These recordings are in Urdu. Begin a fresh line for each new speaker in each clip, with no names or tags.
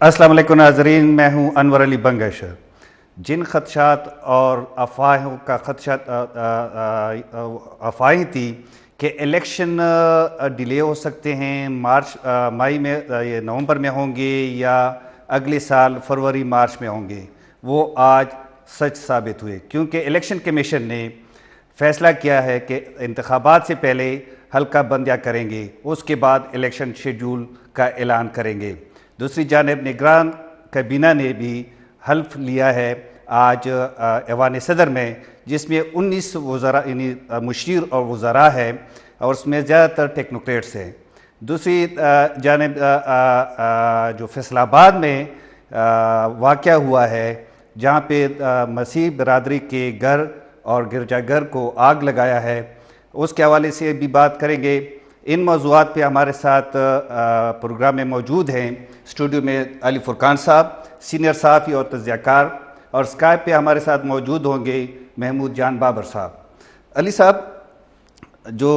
السلام علیکم ناظرین، میں ہوں انور علی بنگش۔ جن خدشات اور افواہوں کا افواہیں تھی کہ الیکشن ڈیلے ہو سکتے ہیں، مئی میں نومبر میں ہوں گے یا اگلے سال فروری مارچ میں ہوں گے، وہ آج سچ ثابت ہوئے، کیونکہ الیکشن کمیشن نے فیصلہ کیا ہے کہ انتخابات سے پہلے حلقہ بندیاں کریں گے، اس کے بعد الیکشن شیڈول کا اعلان کریں گے۔ دوسری جانب نگران کابینہ نے بھی حلف لیا ہے آج ایوان صدر میں، جس میں 19 وزراء یعنی مشیر اور وزراء ہے، اور اس میں زیادہ تر ٹیکنوکریٹس ہیں۔ دوسری جانب جو فیصل آباد میں واقعہ ہوا ہے، جہاں پہ مسیح برادری کے گھر اور گرجا گھر کو آگ لگایا ہے، اس کے حوالے سے بھی بات کریں گے۔ ان موضوعات پہ ہمارے ساتھ پروگرام میں موجود ہیں اسٹوڈیو میں علی فرقان صاحب، سینئر صحافی اور تجزیہ کار، اور اسکائپ پہ ہمارے ساتھ موجود ہوں گے محمود جان بابر صاحب۔ علی صاحب، جو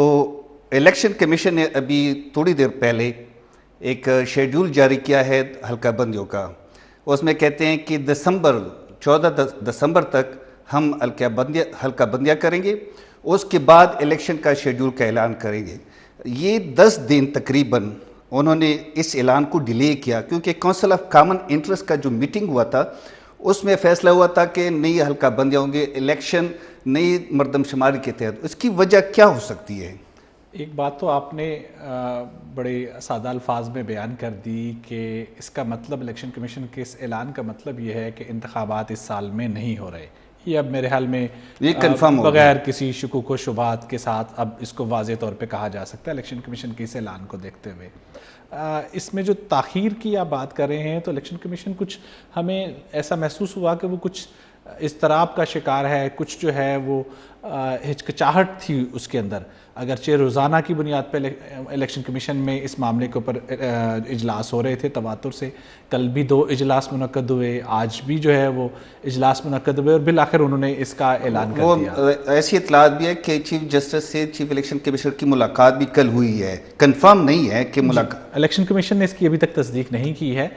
الیکشن کمیشن نے ابھی تھوڑی دیر پہلے ایک شیڈول جاری کیا ہے حلقہ بندیوں کا، اس میں کہتے ہیں کہ 14 دسمبر تک ہم حلقہ بندیاں کریں گے، اس کے بعد الیکشن کا شیڈول کا اعلان کریں گے۔ یہ 10 دن تقریباً انہوں نے اس اعلان کو ڈیلے کیا، کیونکہ کونسل آف کامن انٹرسٹ کا جو میٹنگ ہوا تھا اس میں فیصلہ ہوا تھا کہ نئی حلقہ بندیاں ہوں گے، الیکشن نئی مردم شماری کے تحت۔ اس کی وجہ کیا ہو سکتی ہے؟
ایک بات تو آپ نے بڑے سادہ الفاظ میں بیان کر دی کہ اس کا مطلب الیکشن کمیشن کے اس اعلان کا مطلب یہ ہے کہ انتخابات اس سال میں نہیں ہو رہے۔ یہ اب میرے حال میں
یہ کنفرم ہو
بغیر کسی شکوک و شبہات کے ساتھ اب اس کو واضح طور پہ کہا جا سکتا ہے الیکشن کمیشن کے اس اعلان کو دیکھتے ہوئے۔ اس میں جو تاخیر کی آپ بات کر رہے ہیں تو الیکشن کمیشن کچھ ہمیں ایسا محسوس ہوا کہ وہ کچھ اضطراب کا شکار ہے، کچھ جو ہے وہ ہچکچاہٹ تھی اس کے اندر۔ اگرچہ روزانہ کی بنیاد پہ الیکشن کمیشن میں اس معاملے کے اوپر اجلاس ہو رہے تھے تواتر سے، کل بھی 2 اجلاس منعقد ہوئے، آج بھی جو ہے وہ اجلاس منعقد ہوئے، اور بالآخر انہوں نے اس کا اعلان کر دیا۔
ایسی اطلاعات بھی ہے کہ چیف جسٹس سے چیف الیکشن کمیشنر کی ملاقات بھی کل ہوئی ہے، کنفرم نہیں ہے کہ ملاقات۔
الیکشن کمیشن نے اس کی ابھی تک تصدیق نہیں کی ہے،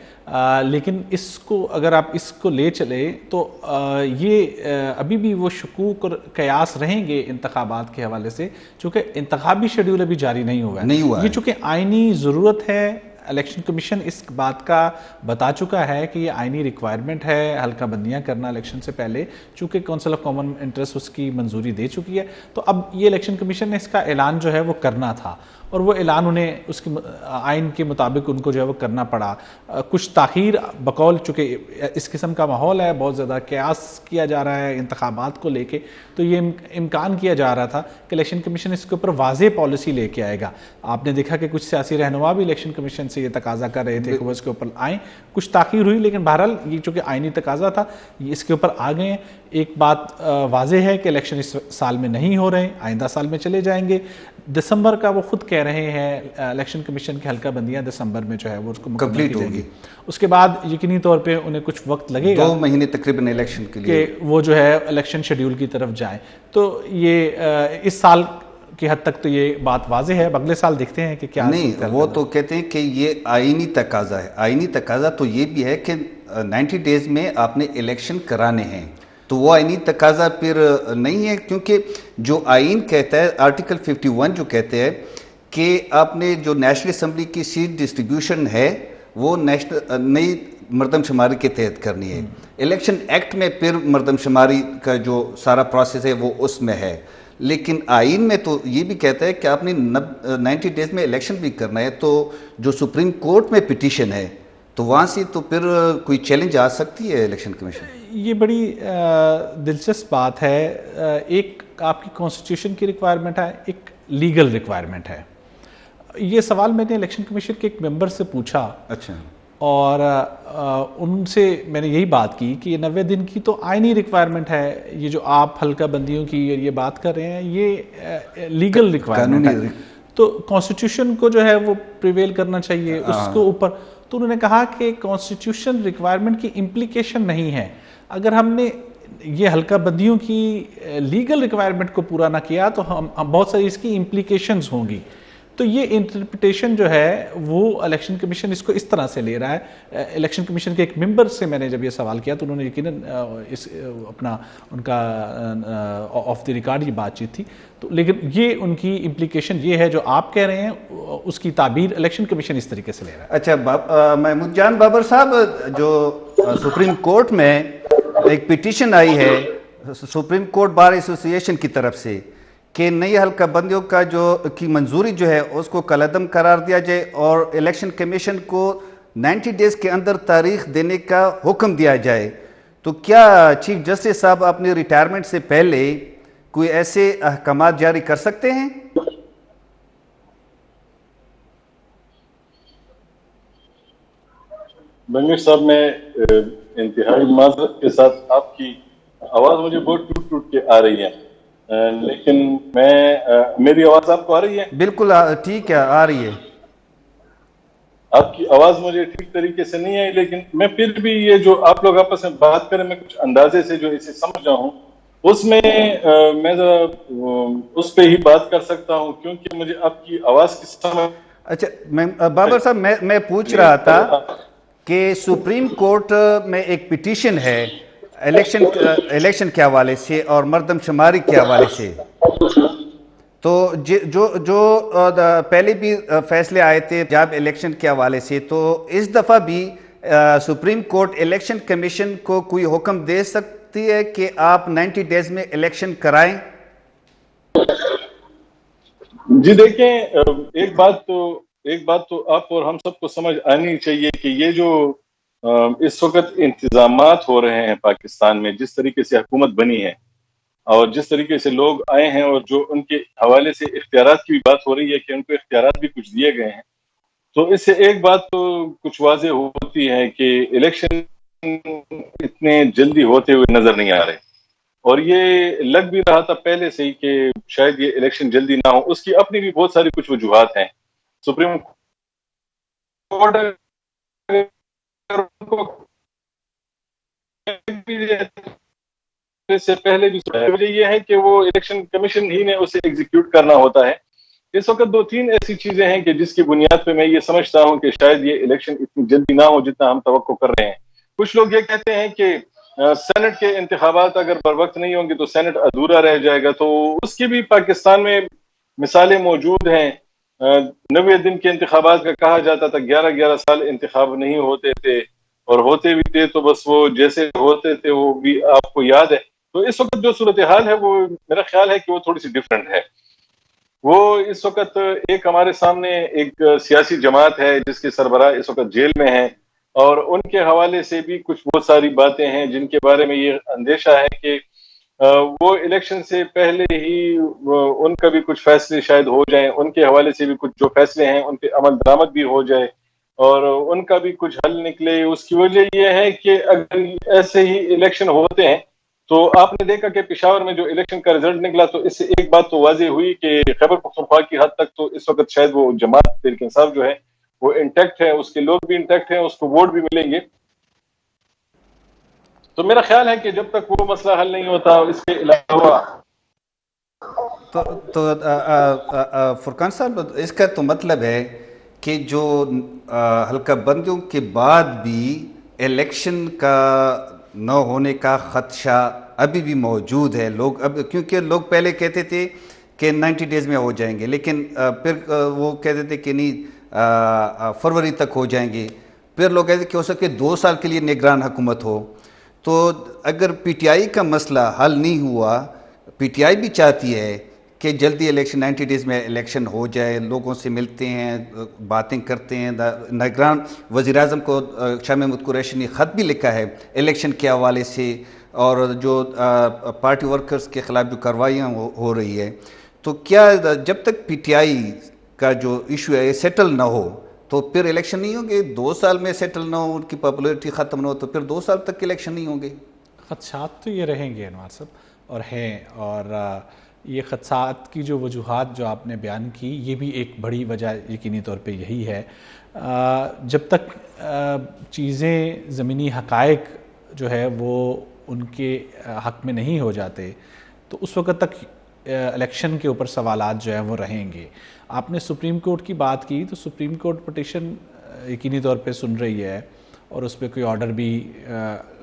لیکن اس کو اگر آپ اس کو لے چلے تو یہ ابھی بھی وہ شکوک اور قیاس رہیں گے انتخابات کے حوالے سے، چونکہ انتخابی شیڈول ابھی جاری نہیں ہوا ہے۔ یہ چونکہ آئینی ضرورت ہے، الیکشن کمیشن اس بات کا بتا چکا ہے کہ یہ آئینی ریکوائرمنٹ ہے حلقہ بندیاں کرنا الیکشن سے پہلے، چونکہ کونسل آف کامن انٹرسٹ اس کی منظوری دے چکی ہے۔ تو اب یہ الیکشن کمیشن نے اس کا اعلان جو ہے وہ کرنا تھا، اور وہ اعلان انہیں اس کے آئین کے مطابق ان کو جو ہے وہ کرنا پڑا۔ کچھ تاخیر بقول، چونکہ اس قسم کا ماحول ہے، بہت زیادہ قیاس کیا جا رہا ہے انتخابات کو لے کے، تو یہ امکان کیا جا رہا تھا کہ الیکشن کمیشن اس کے اوپر واضح پالیسی لے کے آئے گا۔ آپ نے دیکھا کہ کچھ سیاسی رہنما بھی الیکشن کمیشن سے یہ تقاضا کر رہے تھے کہ وہ اس کے اوپر آئیں، کچھ تاخیر ہوئی، لیکن بہرحال یہ چونکہ آئینی تقاضا تھا، یہ اس کے اوپر آ گئے ہیں۔ ایک بات واضح ہے کہ الیکشن اس سال میں نہیں ہو رہے ہیں، آئندہ سال میں چلے جائیں گے۔ دسمبر کا وہ خود کہہ رہے ہیں الیکشن کمیشن کی حلقہ بندیاں دسمبر میں جو ہے وہ اس کو
کمپلیٹ ہوگی،
اس کے بعد یقینی طور پہ انہیں کچھ وقت لگے گا،
2 مہینے تقریباً الیکشن کے لیے،
کہ وہ جو ہے الیکشن شیڈیول کی طرف جائیں۔ تو یہ اس سال کی حد تک تو یہ بات واضح ہے، اگلے سال دیکھتے ہیں کہ کیا۔
نہیں، وہ تو کہتے ہیں کہ یہ آئینی تقاضا ہے۔ آئینی تقاضا تو یہ بھی ہے کہ 90 ڈیز میں آپ نے الیکشن کرانے ہیں، تو وہ آئینی تقاضا پھر نہیں ہے، کیونکہ جو آئین کہتا ہے آرٹیکل 51 جو کہتے ہیں کہ آپ نے جو نیشنل اسمبلی کی سیٹ ڈسٹریبیوشن ہے وہ نئی مردم شماری کے تحت کرنی ہے۔ الیکشن ایکٹ میں پھر مردم شماری کا جو سارا پروسیس ہے وہ اس میں ہے، لیکن آئین میں تو یہ بھی کہتا ہے کہ آپ نے 90 ڈیز میں الیکشن بھی کرنا ہے۔ تو جو سپریم کورٹ میں پٹیشن ہے تو وہاں سے تو پھر کوئی چیلنج آ سکتی ہے الیکشن کمیشن۔
یہ بڑی دلچسپ بات ہے۔ ایک آپ کی کانسٹیٹیوشن کی ریکوائرمنٹ ہے، ایک لیگل ریکوائرمنٹ ہے۔ یہ سوال میں نے الیکشن کمیشن کے ایک ممبر سے پوچھا،
اچھا،
اور ان سے میں نے یہی بات کی کہ یہ 90 دن کی تو آئینی ریکوائرمنٹ ہے، یہ جو آپ حلقہ بندیوں کی یہ بات کر رہے ہیں یہ لیگل ریکوائرمنٹ ہے، تو کانسٹیٹیوشن کو جو ہے وہ پریویل کرنا چاہیے اس کو اوپر۔ تو انہوں نے کہا کہ کانسٹیٹیوشن ریکوائرمنٹ کی امپلیکیشن نہیں ہے، اگر ہم نے یہ حلقہ بندیوں کی لیگل ریکوائرمنٹ کو پورا نہ کیا تو ہم بہت ساری اس کی امپلیکیشنز ہوں گی۔ تو یہ انٹرپریٹیشن جو ہے وہ الیکشن کمیشن اس کو اس طرح سے لے رہا ہے. الیکشن کمیشن کے ایک ممبر سے میں نے جب یہ سوال کیا تو انہوں نے یقیناً اس اپنا ان کا آف دی ریکارڈ یہ بات چیت تھی, تو لیکن یہ ان کی امپلیکیشن یہ ہے جو آپ کہہ رہے ہیں اس کی تعبیر الیکشن کمیشن اس طریقے سے لے رہا ہے.
اچھا محمود جان بابر صاحب, جو سپریم کورٹ میں ایک پٹیشن آئی ہے سپریم کورٹ بار ایسوسی ایشن کی طرف سے کہ نئی حلقہ بندیوں کا کی منظوری جو ہے اس کو کالعدم قرار دیا جائے اور الیکشن کمیشن کو 90 ڈیز کے اندر تاریخ دینے کا حکم دیا جائے, تو کیا چیف جسٹس صاحب اپنے ریٹائرمنٹ سے پہلے کوئی ایسے احکامات جاری کر سکتے ہیں؟
بنگش صاحب, میں انتہائی معذرت کے ساتھ, آپ کی آواز مجھے بہت ٹوٹ ٹوٹ کے آ رہی ہے, لیکن میری آواز آپ کو آ رہی ہے؟
بالکل ٹھیک ہے, آ رہی ہے.
آپ کی آواز مجھے ٹھیک طریقے سے نہیں آئی, لیکن میں پھر بھی یہ جو آپ لوگ آپس میں بات کریں, میں کچھ اندازے سے جو اسے سمجھ رہا ہوں اس میں میں ذرا اس پہ ہی بات کر سکتا ہوں, کیونکہ مجھے آپ کی آواز کی سمجھ.
اچھا بابر صاحب, میں پوچھ رہا تھا کہ سپریم کورٹ میں ایک پٹیشن ہے الیکشن کے حوالے سے اور مردم شماری کے حوالے سے, تو جو پہلے بھی فیصلے آئے تھے جاب الیکشن کے حوالے سے, تو اس دفعہ بھی سپریم کورٹ الیکشن کمیشن کو کوئی حکم دے سکتی ہے کہ آپ 90 ڈیز میں الیکشن کرائیں؟
جی دیکھیں, ایک بات تو آپ اور ہم سب کو سمجھ آنی چاہیے کہ یہ جو اس وقت انتظامات ہو رہے ہیں پاکستان میں, جس طریقے سے حکومت بنی ہے اور جس طریقے سے لوگ آئے ہیں, اور جو ان کے حوالے سے اختیارات کی بھی بات ہو رہی ہے کہ ان کو اختیارات بھی کچھ دیے گئے ہیں, تو اس سے ایک بات تو کچھ واضح ہوتی ہے کہ الیکشن اتنے جلدی ہوتے ہوئے نظر نہیں آ رہے, اور یہ لگ بھی رہا تھا پہلے سے ہی کہ شاید یہ الیکشن جلدی نہ ہو. اس کی اپنی بھی بہت ساری کچھ وجوہات ہیں. سپریم کورٹ سے پہلے بھی وجہ یہ ہے کہ وہ الیکشن کمیشن ہی نے اسے ایگزیکیوٹ کرنا ہوتا ہے. اس وقت 2-3 ایسی چیزیں ہیں کہ جس کی بنیاد پہ میں یہ سمجھتا ہوں کہ شاید یہ الیکشن اتنی جلدی نہ ہو جتنا ہم توقع کر رہے ہیں. کچھ لوگ یہ کہتے ہیں کہ سینٹ کے انتخابات اگر بر وقت نہیں ہوں گے تو سینٹ ادھورا رہ جائے گا, تو اس کی بھی پاکستان میں مثالیں موجود ہیں. 90 دن کے انتخابات کا کہا جاتا تھا, 11 سال انتخاب نہیں ہوتے تھے, اور ہوتے بھی تھے تو بس وہ جیسے ہوتے تھے وہ بھی آپ کو یاد ہے. تو اس وقت جو صورتحال ہے وہ میرا خیال ہے کہ وہ تھوڑی سی ڈیفرنٹ ہے. وہ اس وقت ایک ہمارے سامنے ایک سیاسی جماعت ہے جس کے سربراہ اس وقت جیل میں ہیں, اور ان کے حوالے سے بھی کچھ بہت ساری باتیں ہیں جن کے بارے میں یہ اندیشہ ہے کہ وہ الیکشن سے پہلے ہی ان کا بھی کچھ فیصلے شاید ہو جائیں, ان کے حوالے سے بھی کچھ جو فیصلے ہیں ان پہ عمل درآمد بھی ہو جائے اور ان کا بھی کچھ حل نکلے. اس کی وجہ یہ ہے کہ اگر ایسے ہی الیکشن ہوتے ہیں تو آپ نے دیکھا کہ پشاور میں جو الیکشن کا رزلٹ نکلا, تو اس سے ایک بات تو واضح ہوئی کہ خیبر پختونخوا کی حد تک تو اس وقت شاید وہ جماعت تحریک انصاف جو ہے وہ انٹیکٹ ہے, اس کے لوگ بھی انٹیکٹ ہیں, اس کو ووٹ بھی ملیں گے. تو میرا خیال ہے کہ جب تک وہ مسئلہ حل نہیں ہوتا, اس کے علاوہ
تو فرقان صاحب, اس کا تو مطلب ہے کہ جو حلقہ بندیوں کے بعد بھی الیکشن کا نہ ہونے کا خدشہ ابھی بھی موجود ہے. کیونکہ لوگ پہلے کہتے تھے کہ 90 ڈیز میں ہو جائیں گے, لیکن پھر وہ کہتے تھے کہ نہیں فروری تک ہو جائیں گے, پھر لوگ کہتے تھے کہ ہو سکے 2 سال کے لیے نگران حکومت ہو. تو اگر پی ٹی آئی کا مسئلہ حل نہیں ہوا, پی ٹی آئی بھی چاہتی ہے کہ جلدی الیکشن 90 ڈیز میں الیکشن ہو جائے, لوگوں سے ملتے ہیں, باتیں کرتے ہیں. نگران وزیر اعظم کو شاہ محمود قریشی نے خط بھی لکھا ہے الیکشن کے حوالے سے, اور جو پارٹی ورکرز کے خلاف جو کارروائیاں ہو رہی ہے. تو کیا جب تک پی ٹی آئی کا جو ایشو ہے سیٹل نہ ہو تو پھر الیکشن نہیں ہوں گے؟ 2 سال میں سیٹل نہ ہو, ان کی پاپولیرٹی ختم نہ ہو تو پھر 2 سال تک الیکشن نہیں ہوں گے.
خدشات تو یہ رہیں گے انوار صاحب, اور ہیں, اور یہ خدشات کی جو وجوہات جو آپ نے بیان کی یہ بھی ایک بڑی وجہ یقینی طور پہ یہی ہے. جب تک چیزیں زمینی حقائق جو ہے وہ ان کے حق میں نہیں ہو جاتے تو اس وقت تک الیکشن کے اوپر سوالات جو ہیں وہ رہیں گے. آپ نے سپریم کورٹ کی بات کی تو سپریم کورٹ پٹیشن یقینی طور پہ سن رہی ہے اور اس پہ کوئی آرڈر بھی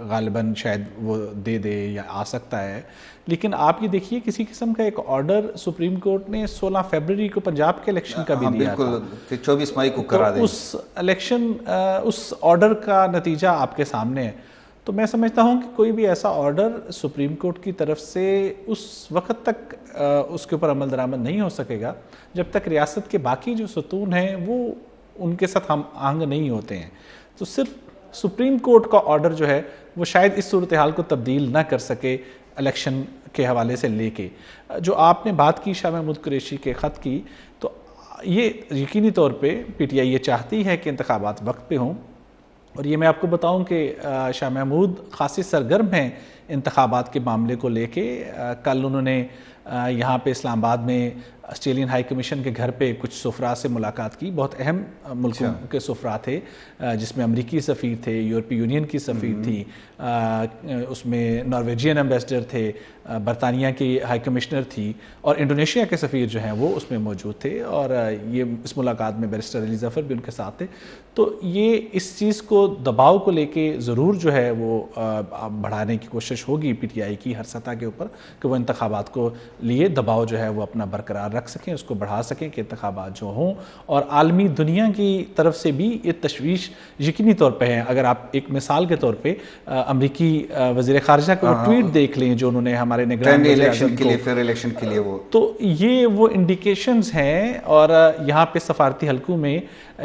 غالباً شاید وہ دے دے یا آ سکتا ہے. لیکن آپ یہ دیکھیے کسی قسم کا ایک آرڈر سپریم کورٹ نے 16 فیبروری کو پنجاب کے الیکشن کا بھی دیا تھا.
بالکل 24 مئی کو کرا دیں.
اس الیکشن اس آرڈر کا نتیجہ آپ کے سامنے ہے. تو میں سمجھتا ہوں کہ کوئی بھی ایسا آرڈر سپریم کورٹ کی طرف سے اس وقت تک اس کے اوپر عمل درآمد نہیں ہو سکے گا جب تک ریاست کے باقی جو ستون ہیں وہ ان کے ساتھ ہم آہنگ نہیں ہوتے ہیں. تو صرف سپریم کورٹ کا آرڈر جو ہے وہ شاید اس صورتحال کو تبدیل نہ کر سکے الیکشن کے حوالے سے لے کے. جو آپ نے بات کی شاہ محمود قریشی کے خط کی, تو یہ یقینی طور پہ پی ٹی آئی یہ چاہتی ہے کہ انتخابات وقت پہ ہوں. اور یہ میں آپ کو بتاؤں کہ شاہ محمود خاصی سرگرم ہیں انتخابات کے معاملے کو لے کے. کل انہوں نے یہاں پہ اسلام آباد میں آسٹریلین ہائی کمیشن کے گھر پہ کچھ سفراء سے ملاقات کی. بہت اہم ملکوں کے سفراء تھے جس میں امریکی سفیر تھے, یورپی یونین کی سفیر تھی, اس میں نارویجین ایمبیسڈر تھے, برطانیہ کی ہائی کمشنر تھی, اور انڈونیشیا کے سفیر جو ہیں وہ اس میں موجود تھے. اور یہ اس ملاقات میں بیرسٹر علی ظفر بھی ان کے ساتھ تھے. تو یہ اس چیز کو دباؤ کو لے کے ضرور جو ہے وہ بڑھانے کی کوشش ہوگی پی ٹی آئی کی ہر سطح کے اوپر کہ وہ انتخابات کو لیے دباؤ جو ہے وہ اپنا برقرار رکھ سکیں, اس کو بڑھا سکیں کہ انتخابات جو ہوں. اور عالمی دنیا کی طرف سے بھی یہ تشویش یقینی طور پہ ہے. اگر آپ ایک مثال کے طور پہ امریکی وزیر خارجہ کا ٹویٹ دیکھ لیں جو انہوں نے ہمارے نگران
الیکشن کے لیے پھر الیکشن کے لیے
تو یہ وہ انڈیکیشنز ہیں. اور یہاں پہ سفارتی حلقوں میں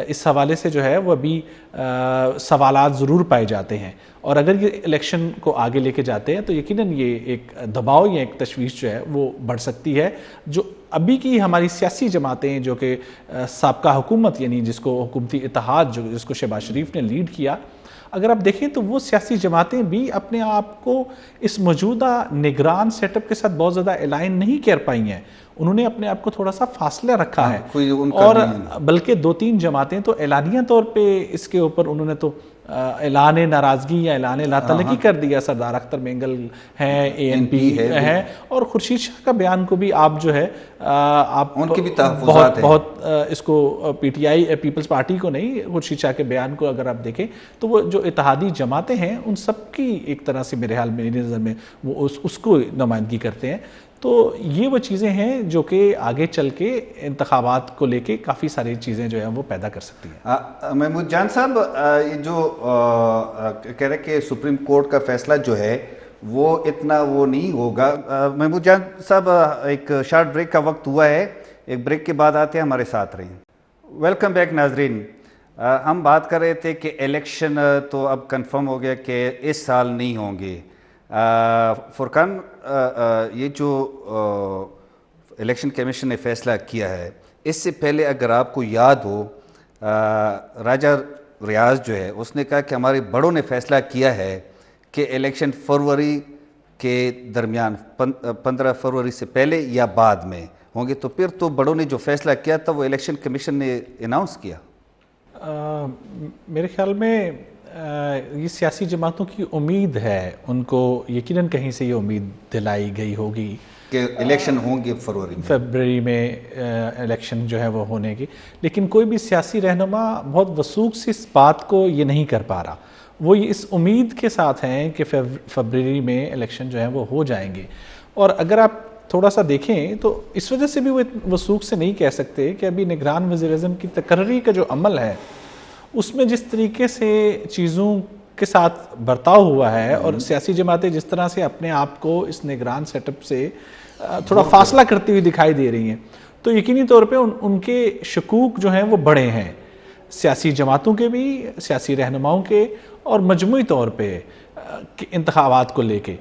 اس حوالے سے جو ہے وہ ابھی سوالات ضرور پائے جاتے ہیں. اور اگر یہ الیکشن کو آگے لے کے جاتے ہیں تو یقیناً یہ ایک دباؤ یا ایک تشویش جو ہے وہ بڑھ سکتی ہے. جو ابھی کی ہماری سیاسی جماعتیں جو کہ سابقہ حکومت یعنی جس کو حکومتی اتحاد جس کو شہباز شریف نے لیڈ کیا, اگر آپ دیکھیں تو وہ سیاسی جماعتیں بھی اپنے آپ کو اس موجودہ نگران سیٹ اپ کے ساتھ بہت زیادہ الائن نہیں کر پائی ہیں. انہوں نے اپنے آپ کو تھوڑا سا فاصلہ رکھا ہے. اور بلکہ 2-3 جماعتیں تو اعلانیہ طور پہ اس کے اوپر انہوں نے تو اعلان ناراضگی یا اعلان لا تعلقی کر دیا. سردار اختر مینگل ہیں, اے این پی ہے, اور خورشید شاہ کا بیان کو بھی آپ جو ہے آپ
ان کی بھی تحفظات ہیں
بہت اس کو P T I People's Party کو نہیں, خورشید شاہ کے بیان کو اگر آپ دیکھیں تو وہ جو اتحادی جماعتیں ہیں ان سب کی ایک طرح سے میرے حال میری نظر میں وہ اس کو نمائندگی کرتے ہیں. تو یہ وہ چیزیں ہیں جو کہ آگے چل کے انتخابات کو لے کے کافی ساری چیزیں جو ہیں وہ پیدا کر سکتی ہیں.
محمود جان صاحب, یہ جو کہہ رہے کہ سپریم کورٹ کا فیصلہ جو ہے وہ اتنا وہ نہیں ہوگا. محمود جان صاحب, ایک شارٹ بریک کا وقت ہوا ہے, ایک بریک کے بعد آتے ہیں, ہمارے ساتھ رہیں. ویلکم بیک ناظرین. ہم بات کر رہے تھے کہ الیکشن تو اب کنفرم ہو گیا کہ اس سال نہیں ہوں گے. فرقان, یہ جو الیکشن کمیشن نے فیصلہ کیا ہے, اس سے پہلے اگر آپ کو یاد ہو راجہ ریاض جو ہے اس نے کہا کہ ہمارے بڑوں نے فیصلہ کیا ہے کہ الیکشن فروری کے درمیان 15 فروری سے پہلے یا بعد میں ہوں گے. تو پھر تو بڑوں نے جو فیصلہ کیا تھا وہ الیکشن کمیشن نے اناؤنس کیا.
میرے خیال میں یہ سیاسی جماعتوں کی امید ہے, ان کو یقیناً کہیں سے یہ امید دلائی گئی ہوگی
کہ الیکشن ہوں گے
فروری میں الیکشن جو ہے وہ ہونے کی. لیکن کوئی بھی سیاسی رہنما بہت وثوق سے اس بات کو یہ نہیں کر پا رہا. وہ اس امید کے ساتھ ہیں کہ فروری میں الیکشن جو ہے وہ ہو جائیں گے. اور اگر آپ تھوڑا سا دیکھیں تو اس وجہ سے بھی وہ وثوق سے نہیں کہہ سکتے کہ ابھی نگران وزیر اعظم کی تقرری کا جو عمل ہے اس میں جس طریقے سے چیزوں کے ساتھ برتاؤ ہوا ہے اور سیاسی جماعتیں جس طرح سے اپنے آپ کو اس نگران سیٹ اپ سے تھوڑا فاصلہ کرتی ہوئی دکھائی دے رہی ہیں, تو یقینی طور پہ ان کے شکوک جو ہیں وہ بڑے ہیں, سیاسی جماعتوں کے بھی, سیاسی رہنماؤں کے, اور مجموعی طور پہ انتخابات کو لے کے.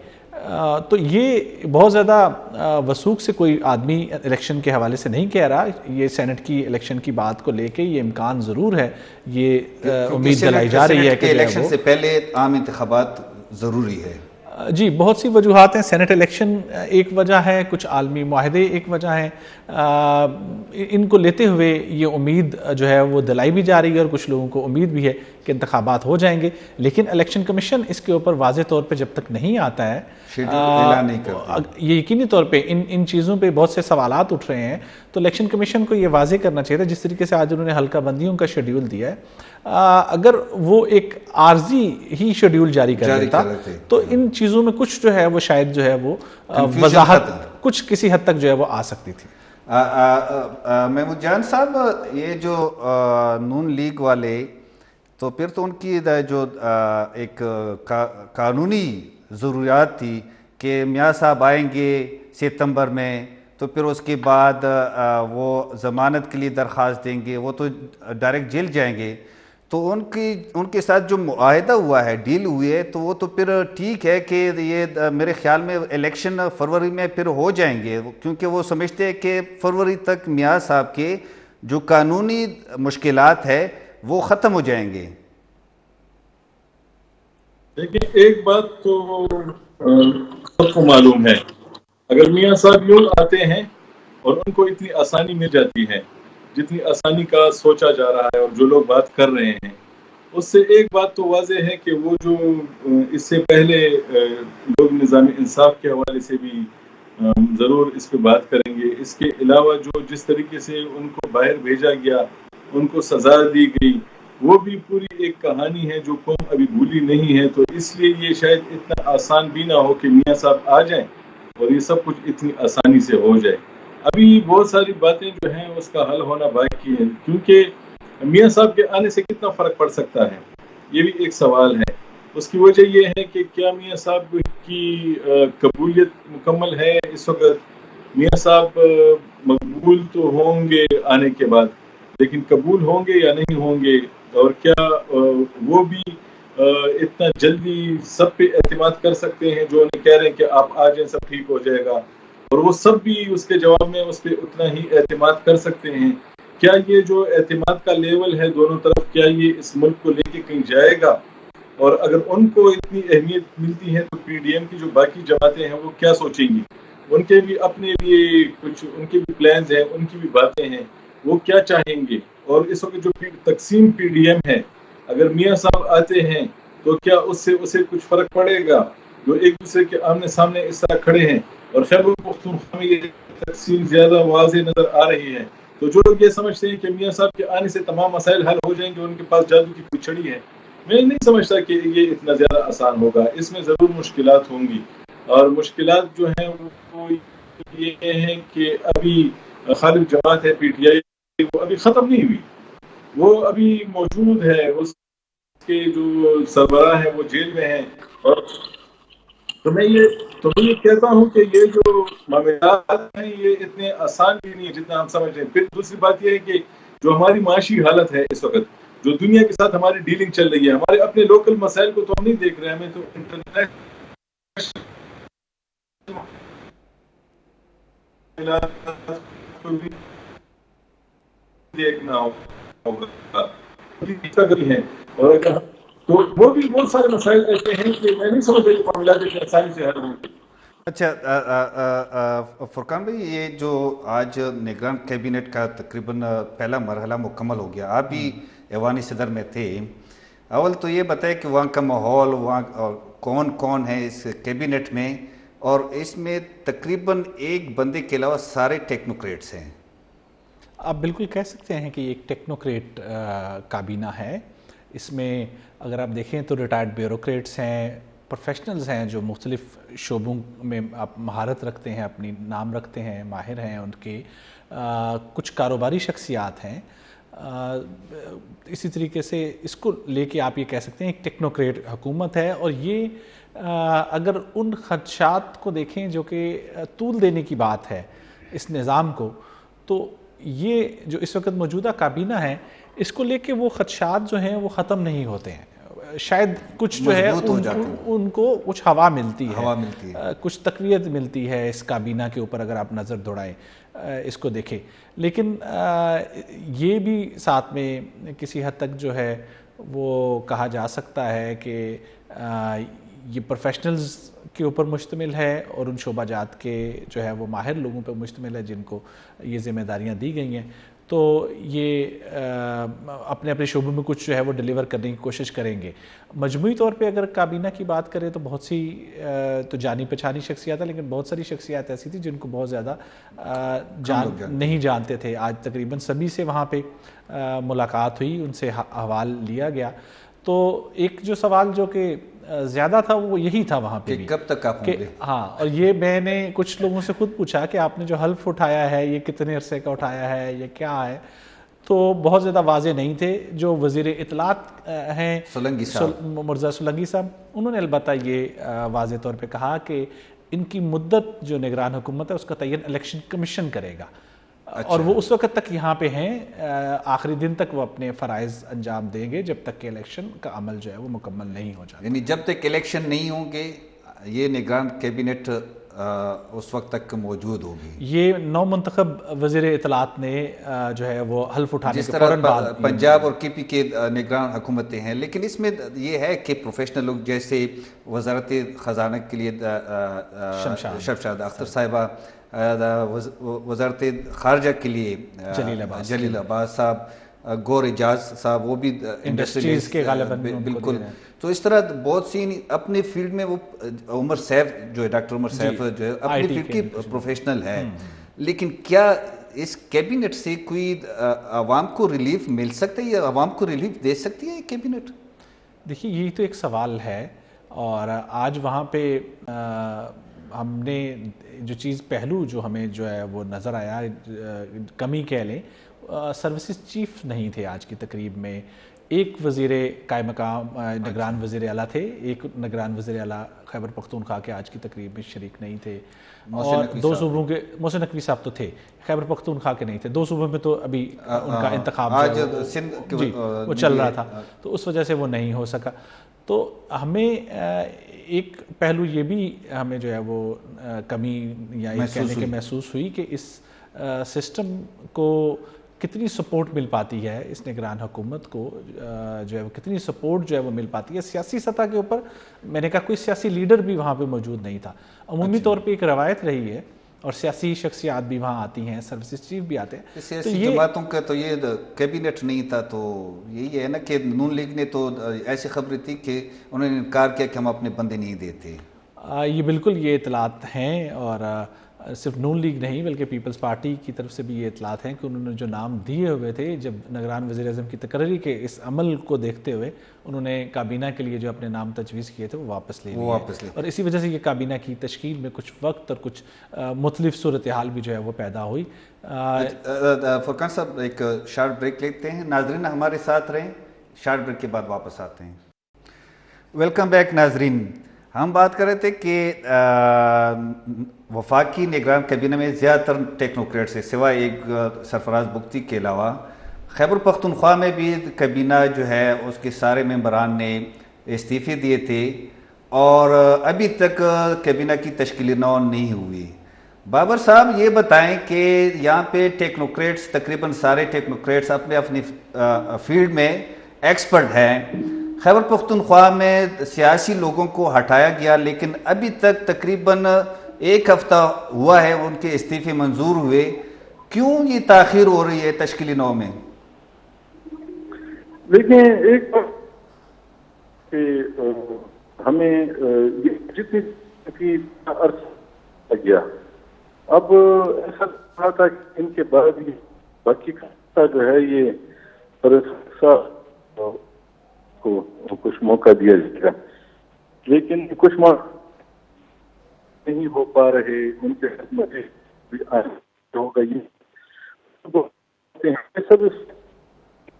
تو یہ بہت زیادہ وثوق سے کوئی آدمی الیکشن کے حوالے سے نہیں کہہ رہا. یہ سینٹ کی الیکشن کی بات کو لے کے یہ امکان ضرور ہے, یہ امید دلائی جا رہی ہے کہ
الیکشن سے پہلے عام انتخابات ضروری ہے.
جی, بہت سی وجوہات ہیں. سینٹ الیکشن ایک وجہ ہے, کچھ عالمی معاہدے ایک وجہ ہیں. ان کو لیتے ہوئے یہ امید جو ہے وہ دلائی بھی جا رہی ہے اور کچھ لوگوں کو امید بھی ہے کہ انتخابات ہو جائیں گے، لیکن الیکشن کمیشن اس کے اوپر واضح طور پہ جب تک نہیں آتا ہے،
اعلان نہیں کرتا،
یہ یقینی طور پہ ان چیزوں پہ بہت سے سوالات اٹھ رہے ہیں، تو الیکشن کمیشن کو یہ واضح کرنا چاہیے تھا، جس طریقے سے آج انہوں نے حلقہ بندیوں کا شیڈیول دیا ہے، اگر وہ ایک عارضی ہی شیڈیول جاری کر دیتا تو ان چیزوں میں کچھ جو ہے وہ شاید جو ہے وہ وضاحت کچھ کسی حد تک جو ہے وہ آ سکتی تھی۔
محمود جان صاحب، یہ جو نون لیگ والے، تو پھر تو ان کی جو ایک قانونی ضروریات تھی کہ میاں صاحب آئیں گے ستمبر میں، تو پھر اس کے بعد وہ ضمانت کے لیے درخواست دیں گے، وہ تو ڈائریکٹ جیل جائیں گے، تو ان کے ساتھ جو معاہدہ ہوا ہے، ڈیل ہوئی ہے، تو وہ تو پھر ٹھیک ہے کہ یہ میرے خیال میں الیکشن فروری میں پھر ہو جائیں گے، کیونکہ وہ سمجھتے ہیں کہ فروری تک میاں صاحب کے جو قانونی مشکلات ہے وہ ختم ہو جائیں گے۔
لیکن ایک بات تو سب کو معلوم ہے، اگر میاں صاحب یوں آتے ہیں اور ان کو اتنی آسانی مل جاتی ہے جتنی آسانی کا سوچا جا رہا ہے اور جو لوگ بات کر رہے ہیں، اس سے ایک بات تو واضح ہے کہ وہ جو اس سے پہلے لوگ نظام انصاف کے حوالے سے بھی ضرور اس پہ بات کریں گے، اس کے علاوہ جو جس طریقے سے ان کو باہر بھیجا گیا، ان کو سزا دی گئی، وہ بھی پوری ایک کہانی ہے جو قوم ابھی بھولی نہیں ہے، تو اس لیے یہ شاید اتنا آسان بھی نہ ہو کہ میاں صاحب آ جائیں اور یہ سب کچھ اتنی آسانی سے ہو جائے۔ ابھی بہت ساری باتیں جو ہیں اس کا حل ہونا باقی ہے، کیونکہ میاں صاحب کے آنے سے کتنا فرق پڑ سکتا ہے، یہ بھی ایک سوال ہے۔ اس کی وجہ یہ ہے کہ کیا میاں صاحب کی قبولیت مکمل ہے اس وقت؟ میاں صاحب مقبول تو ہوں گے آنے کے بعد، لیکن قبول ہوں گے یا نہیں ہوں گے، اور کیا وہ بھی اتنا جلدی سب پہ اعتماد کر سکتے ہیں جو انہیں کہہ رہے ہیں کہ آپ آ جائیں سب ٹھیک ہو جائے گا، اور وہ سب بھی اس کے جواب میں اس پہ اتنا ہی اعتماد کر سکتے ہیں؟ کیا یہ جو اعتماد کا لیول ہے دونوں طرف، کیا یہ اس ملک کو لے کے کہیں جائے گا؟ اور اگر ان کو اتنی اہمیت ملتی ہے تو پی ڈی ایم کی جو باقی جماعتیں ہیں وہ کیا سوچیں گی؟ ان کے بھی اپنے لیے کچھ ان کے بھی پلانز ہیں، ان کی بھی باتیں ہیں، وہ کیا چاہیں گے؟ اور اس وقت جو تقسیم پی ڈی ایم ہے، اگر میاں صاحب آتے ہیں تو کیا اس سے اسے کچھ فرق پڑے گا؟ جو ایک دوسرے کے آمنے سامنے اس طرح کھڑے ہیں، اور خیبر پختونخوا میں یہ تقسیم زیادہ واضح نظر آ رہی ہے، تو جو لوگ یہ سمجھتے ہیں کہ میاں صاحب کے آنے سے تمام مسائل حل ہو جائیں گے، ان کے پاس جادو کی کوئی چھڑی ہے، میں نہیں سمجھتا کہ یہ اتنا زیادہ آسان ہوگا۔ اس میں ضرور مشکلات ہوں گی، اور مشکلات جو ہیں وہ یہ ہیں کہ ابھی خالد جماعت ہے پی ٹی آئی، وہ ابھی ختم نہیں ہوئی، وہ ابھی موجود ہے، اس کے جو سربراہ ہیں وہ جیل میں ہیں، اور تو میں یہ کہتا ہوں کہ یہ جو معاملات ہیں یہ اتنے آسان بھی نہیں ہے جتنا ہم سمجھ رہے ہیں۔ پھر دوسری بات یہ ہے کہ جو ہماری معاشی حالت ہے اس وقت، جو دنیا کے ساتھ ہماری ڈیلنگ چل رہی ہے، ہمارے اپنے لوکل مسائل کو تو ہم نہیں دیکھ رہے ہیں، ہمیں تو انٹرنیشنل دیکھنا ہوگا، اور تو وہ بھی بہت سارے مسائل ایسے ہیں کہ میں نہیں سمجھتا کہ معاملات اتنے آسانی سے حل ہوں گے۔
اچھا فرقان بھائی، یہ جو آج نگران کیبنٹ کا تقریباً پہلا مرحلہ مکمل ہو گیا، آپ بھی ایوانی صدر میں تھے، اول تو یہ بتائیں کہ وہاں کا ماحول، وہاں کون کون ہے اس کیبنٹ میں، اور اس میں تقریباً ایک بندے کے علاوہ سارے ٹیکنوکریٹس ہیں۔
آپ بالکل کہہ سکتے ہیں کہ یہ ایک ٹیکنوکریٹ کابینہ ہے، اس میں اگر آپ دیکھیں تو ریٹائرڈ بیوروکریٹس ہیں، پروفیشنلز ہیں جو مختلف شعبوں میں آپ مہارت رکھتے ہیں، اپنی نام رکھتے ہیں، ماہر ہیں ان کے، کچھ کاروباری شخصیات ہیں، اسی طریقے سے اس کو لے کے آپ یہ کہہ سکتے ہیں ایک ٹیکنوکریٹ حکومت ہے۔ اور یہ اگر ان خدشات کو دیکھیں جو کہ طول دینے کی بات ہے اس نظام کو، تو یہ جو اس وقت موجودہ کابینہ ہے اس کو لے کے وہ خدشات جو ہیں وہ ختم نہیں ہوتے ہیں، شاید کچھ جو ہے ان کو کچھ ہوا ملتی ہے، کچھ تقویت ملتی ہے اس کابینہ کے اوپر اگر آپ نظر دوڑائیں اس کو دیکھیں، لیکن یہ بھی ساتھ میں کسی حد تک جو ہے وہ کہا جا سکتا ہے کہ یہ پروفیشنلز کے اوپر مشتمل ہے اور ان شعبہ جات کے جو ہے وہ ماہر لوگوں پہ مشتمل ہے جن کو یہ ذمہ داریاں دی گئی ہیں. تو یہ اپنے اپنے شعبوں میں کچھ جو ہے وہ ڈیلیور کرنے کی کوشش کریں گے. مجموعی طور پہ اگر کابینہ کی بات کریں تو بہت سی تو جانی پہچانی شخصیات ہیں، لیکن بہت ساری شخصیات ایسی تھی جن کو بہت زیادہ نہیں جانتے تھے. آج تقریباً سبھی سے وہاں پہ ملاقات ہوئی، ان سے احوال لیا گیا. تو ایک جو سوال جو کہ زیادہ تھا وہ یہی تھا وہاں پہ بھی
کب تک آپ ہوں گے.
ہاں، اور یہ میں نے کچھ لوگوں سے خود پوچھا کہ آپ نے جو حلف اٹھایا ہے یہ کتنے عرصے کا اٹھایا ہے، یہ کیا ہے، تو بہت زیادہ واضح نہیں تھے. جو وزیر اطلاعات ہیں مرزا سولنگی صاحب، انہوں نے البتہ یہ واضح طور پہ کہا کہ ان کی مدت جو نگران حکومت ہے اس کا تعین الیکشن کمیشن کرے گا. اور وہ اس وقت تک یہاں پہ ہیں، آخری دن تک وہ اپنے فرائض انجام دیں گے جب تک کہ الیکشن کا عمل جو ہے وہ مکمل نہیں ہو جاتا.
یعنی جب تک الیکشن نہیں ہوں گے یہ نگران کیبنٹ اس وقت تک موجود ہوگی.
یہ نو منتخب وزیر اطلاعات نے جو ہے وہ حلف اٹھانے
جس
کے فوراً بعد
طرح پنجاب اور کے پی کے نگران حکومتیں ہیں، لیکن اس میں یہ ہے کہ پروفیشنل لوگ جیسے وزارت خزانہ کے لیے شمشاد اختر صاحبہ، وزارت خارجہ کے لیے جلیل عباس صاحب، گور اعجاز صاحب، وہ بھی
انڈسٹریز کے غالباً
بالکل. تو اس طرح بہت سی اپنے فیلڈ میں، وہ عمر سیف جو ہے، ڈاکٹر عمر سیف جو ہے اپنی فیلڈ کے پروفیشنل ہے. لیکن کیا اس کیبنٹ سے کوئی عوام کو ریلیف مل سکتا ہے، یا عوام کو ریلیف دے سکتی ہے یہ کیبنٹ؟
دیکھیے یہی تو ایک سوال ہے. اور آج وہاں پہ ہم نے جو چیز پہلو جو ہمیں جو ہے وہ نظر آیا، کمی کہہ لیں، سروسز چیف نہیں تھے آج کی تقریب میں. ایک وزیر قائم مقام نگران وزیر اعلیٰ تھے، ایک نگران وزیر اعلیٰ خیبر پختونخوا کے آج کی تقریب میں شریک نہیں تھے. اور دو صوبوں کے محسن نقوی صاحب تو تھے، خیبر پختونخوا کے نہیں تھے. دو صوبوں میں تو ابھی ان کا انتخاب جی وہ چل رہا تھا، تو اس وجہ سے وہ نہیں ہو سکا. تو ہمیں ایک پہلو یہ بھی ہمیں جو ہے وہ کمی یا یہ کہنے کے محسوس ہوئی کہ اس سسٹم کو کتنی سپورٹ مل پاتی ہے، اس نگران حکومت کو جو ہے وہ کتنی سپورٹ جو ہے وہ مل پاتی ہے. سیاسی سطح کے اوپر میں نے کہا کوئی سیاسی لیڈر بھی وہاں پہ موجود نہیں تھا. عمومی طور پہ ایک روایت رہی ہے اور سیاسی شخصیات بھی وہاں آتی ہیں، سروسز چیف بھی آتے ہیں.
سیاسی جماعتوں کا تو یہ کیبنٹ نہیں تھا. تو یہی ہے نا کہ نون لیگ نے تو ایسی خبریں تھی کہ انہوں نے انکار کیا کہ ہم اپنے بندے نہیں دیتے.
یہ بالکل یہ اطلاعات ہیں، اور صرف نون لیگ نہیں بلکہ پیپلز پارٹی کی طرف سے بھی یہ اطلاعات ہیں کہ انہوں نے جو نام دیے ہوئے تھے جب نگران وزیر اعظم کی تقرری کے اس عمل کو دیکھتے ہوئے انہوں نے کابینہ کے لیے جو اپنے نام تجویز کیے تھے وہ واپس لے لیے. اور اسی وجہ سے یہ کابینہ کی تشکیل میں کچھ وقت اور کچھ مختلف صورتحال بھی جو ہے وہ پیدا ہوئی.
فرقان صاحب ایک شارٹ بریک لیتے ہیں. ناظرین ہمارے ساتھ رہیں، شارٹ بریک کے بعد واپس آتے ہیں. ویلکم بیک ناظرین. ہم بات کر رہے تھے کہ وفاقی نگران کابینہ میں زیادہ تر ٹیکنوکریٹ سے سوائے ایک سرفراز بگٹی کے علاوہ خیبر پختونخوا میں بھی کابینہ جو ہے اس کے سارے ممبران نے استعفے دیے تھے اور ابھی تک کابینہ کی تشکیل نو نہیں ہوئی. بابر صاحب یہ بتائیں کہ یہاں پہ ٹیکنوکریٹس تقریباً سارے ٹیکنوکریٹس اپنے اپنی فیلڈ میں ایکسپرٹ ہیں. خیبر پختونخوا میں سیاسی لوگوں کو ہٹایا گیا لیکن ابھی تک تقریباً ایک ہفتہ ہوا ہے ان کے استعفے منظور ہوئے. کیوں یہ تاخیر ہو رہی ہے تشکیلی نو میں؟
دیکھیں ایک کہ ہمیں جتنی عرصہ گیا، اب ایسا رہا تھا کہ ان کے بعد باقی کا جو ہے یہ کو کچھ موقع دیا جائے گا، لیکن کچھ موقع نہیں ہو پا رہے. ان کے ہوگا یہ سب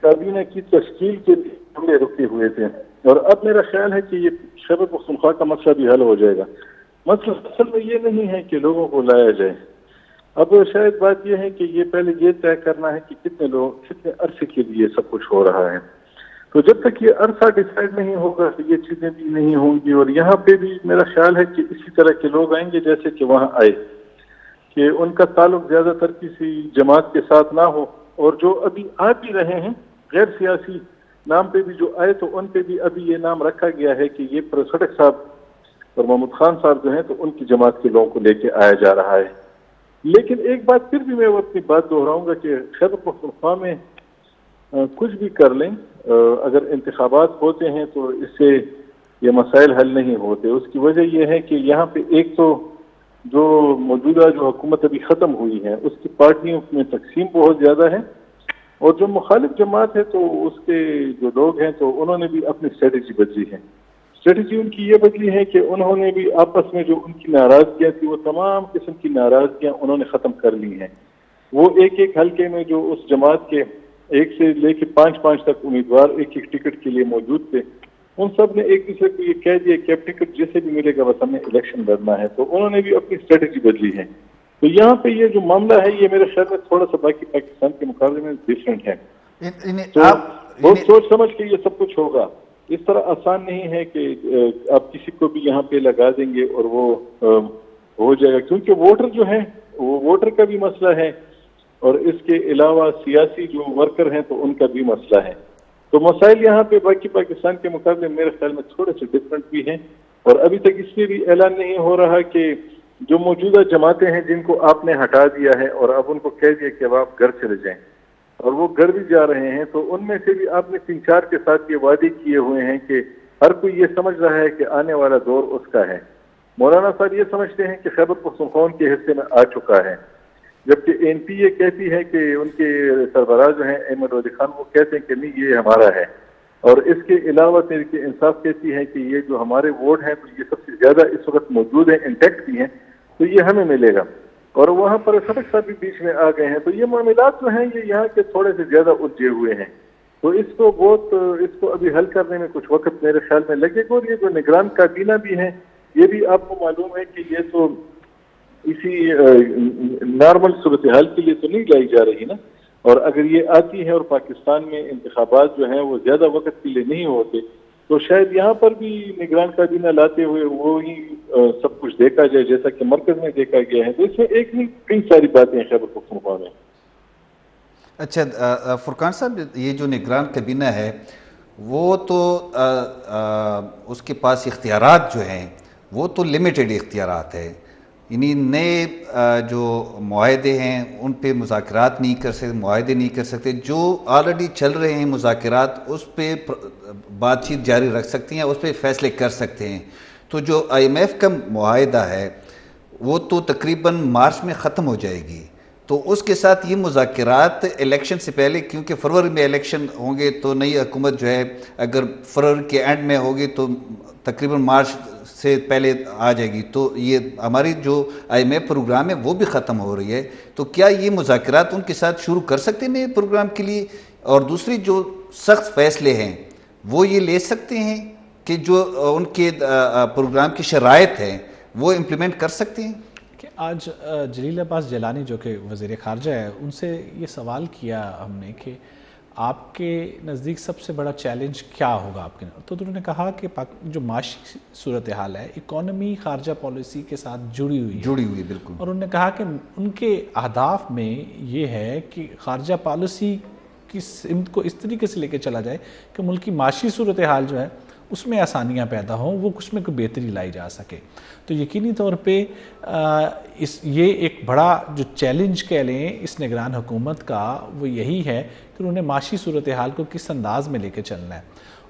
کابینہ کی تشکیل کے لیے رکے ہوئے تھے. اور اب میرا خیال ہے کہ یہ خیبر پختونخوا کا مسئلہ بھی حل ہو جائے گا. مسئلہ اصل میں یہ نہیں ہے کہ لوگوں کو لایا جائے. اب شاید بات یہ ہے کہ یہ پہلے یہ طے کرنا ہے کہ کتنے لوگ کتنے عرصے کے لیے سب کچھ ہو رہا ہے. تو جب تک یہ عرصہ ڈیسائیڈ نہیں ہوگا تو یہ چیزیں بھی نہیں ہوں گی. اور یہاں پہ بھی میرا خیال ہے کہ اسی طرح کے لوگ آئیں گے جیسے کہ وہاں آئے، کہ ان کا تعلق زیادہ تر کسی جماعت کے ساتھ نہ ہو. اور جو ابھی آ بھی رہے ہیں غیر سیاسی نام پہ بھی جو آئے تو ان پہ بھی ابھی یہ نام رکھا گیا ہے کہ یہ پروسٹک صاحب اور محمود خان صاحب جو ہیں تو ان کی جماعت کے لوگوں کو لے کے آیا جا رہا ہے. لیکن ایک بات پھر بھی میں اپنی بات دہراؤں گا کہ خیبر پختونخوا میں کچھ بھی کر لیں، اگر انتخابات ہوتے ہیں تو اس سے یہ مسائل حل نہیں ہوتے. اس کی وجہ یہ ہے کہ یہاں پہ ایک تو جو موجودہ جو حکومت ابھی ختم ہوئی ہے اس کی پارٹیوں میں تقسیم بہت زیادہ ہے، اور جو مخالف جماعت ہے تو اس کے جو لوگ ہیں تو انہوں نے بھی اپنی اسٹریٹجی بدلی ہے. اسٹریٹجی ان کی یہ بدلی ہے کہ انہوں نے بھی آپس میں جو ان کی ناراضگیاں تھی وہ تمام قسم کی ناراضگیاں انہوں نے ختم کر لی ہیں. وہ ایک ایک حلقے میں جو اس جماعت کے 1 سے لے کے 5 تک امیدوار ایک ایک ٹکٹ کے لیے موجود تھے، ان سب نے ایک دوسرے کو یہ کہہ دیا کہ اب ٹکٹ جسے بھی ملے گا بس ہمیں الیکشن لڑنا ہے. تو انہوں نے بھی اپنی اسٹریٹجی بدلی ہے. تو یہاں پہ یہ جو معاملہ ہے یہ میرے خیال میں تھوڑا سا باقی پاکستان کے مقابلے میں ڈفرینٹ ہے. تو بہت سوچ سمجھ کے یہ سب کچھ ہوگا. اس طرح آسان نہیں ہے کہ آپ کسی کو بھی یہاں پہ لگا دیں گے اور وہ ہو جائے گا، کیونکہ ووٹر جو ہیں وہ ووٹر کا بھی مسئلہ ہے، اور اس کے علاوہ سیاسی جو ورکر ہیں تو ان کا بھی مسئلہ ہے. تو مسائل یہاں پہ باقی پاکستان کے مقابلے میرے خیال میں تھوڑے سے ڈفرینٹ بھی ہیں. اور ابھی تک اس میں بھی اعلان نہیں ہو رہا کہ جو موجودہ جماعتیں ہیں جن کو آپ نے ہٹا دیا ہے اور اب ان کو کہہ دیا کہ اب آپ گھر چلے جائیں، اور وہ گھر بھی جا رہے ہیں، تو ان میں سے بھی آپ نے 3-4 کے ساتھ یہ وعدے کیے ہوئے ہیں کہ ہر کوئی یہ سمجھ رہا ہے کہ آنے والا دور اس کا ہے. مولانا صاحب یہ سمجھتے ہیں کہ خیبر پختونخوا کے حصے میں آ چکا ہے، جبکہ این پی یہ کہتی ہے کہ ان کے سربراہ جو ہیں احمد ولی خان وہ کہتے ہیں کہ نہیں یہ ہمارا ہے. اور اس کے علاوہ تحریک انصاف کہتی ہے کہ یہ جو ہمارے ووٹ ہیں تو یہ سب سے زیادہ اس وقت موجود ہیں، انٹیکٹ بھی ہیں، تو یہ ہمیں ملے گا. اور وہاں پر خٹک صاحب بھی بیچ میں آ گئے ہیں. تو یہ معاملات جو ہیں یہ یہاں کے تھوڑے سے زیادہ الجھے ہوئے ہیں. تو اس کو ابھی حل کرنے میں کچھ وقت میرے خیال میں لگے گا. اور یہ جو نگران کابینہ بھی ہے یہ بھی آپ کو معلوم ہے کہ یہ تو اسی نارمل صورتحال کے لیے تو نہیں لائی جا رہی نا. اور اگر یہ آتی ہے اور پاکستان میں انتخابات جو ہیں وہ زیادہ وقت کے لیے نہیں ہوتے تو شاید یہاں پر بھی نگران کابینہ لاتے ہوئے وہی سب کچھ دیکھا جائے جیسا کہ مرکز میں دیکھا گیا ہے. تو اس میں ایک نہیں کئی ساری باتیں ہیں خیبر پختونخوا میں.
اچھا فرقان صاحب، یہ جو نگران کابینہ ہے وہ تو اس کے پاس اختیارات جو ہیں وہ تو لمیٹڈ اختیارات ہے، یعنی نئے جو معاہدے ہیں ان پہ مذاکرات نہیں کر سکتے، معاہدے نہیں کر سکتے. جو آلریڈی چل رہے ہیں مذاکرات اس پہ بات چیت جاری رکھ سکتی ہیں، اس پہ فیصلے کر سکتے ہیں. تو جو آئی ایم ایف کا معاہدہ ہے وہ تو تقریباً مارچ میں ختم ہو جائے گی. تو اس کے ساتھ یہ مذاکرات الیکشن سے پہلے، کیونکہ فروری میں الیکشن ہوں گے تو نئی حکومت جو ہے اگر فروری کے اینڈ میں ہوگی تو تقریباً مارچ سے پہلے آ جائے گی. تو یہ ہماری جو آئی ایم ایف پروگرام ہے وہ بھی ختم ہو رہی ہے. تو کیا یہ مذاکرات ان کے ساتھ شروع کر سکتے ہیں نئے پروگرام کے لیے؟ اور دوسری جو سخت فیصلے ہیں وہ یہ لے سکتے ہیں کہ جو ان کے پروگرام کی شرائط ہیں وہ امپلیمنٹ کر سکتے ہیں؟
کہ آج جلیل عباس جیلانی جو کہ وزیر خارجہ ہے ان سے یہ سوال کیا ہم نے کہ آپ کے نزدیک سب سے بڑا چیلنج کیا ہوگا آپ کے، تو انہوں نے کہا کہ جو معاشی صورتحال ہے اکانومی خارجہ پالیسی کے ساتھ جڑی ہوئی
بالکل.
اور انہوں نے کہا کہ ان کے اہداف میں یہ ہے کہ خارجہ پالیسی کی سمت کو اس طریقے سے لے کے چلا جائے کہ ملک کی معاشی صورتحال جو ہے اس میں آسانیاں پیدا ہوں، وہ اس میں کوئی بہتری لائی جا سکے. تو یقینی طور پہ یہ ایک بڑا جو چیلنج کہہ لیں اس نگران حکومت کا وہ یہی ہے کہ انہوں نے معاشی صورتحال کو کس انداز میں لے کے چلنا ہے.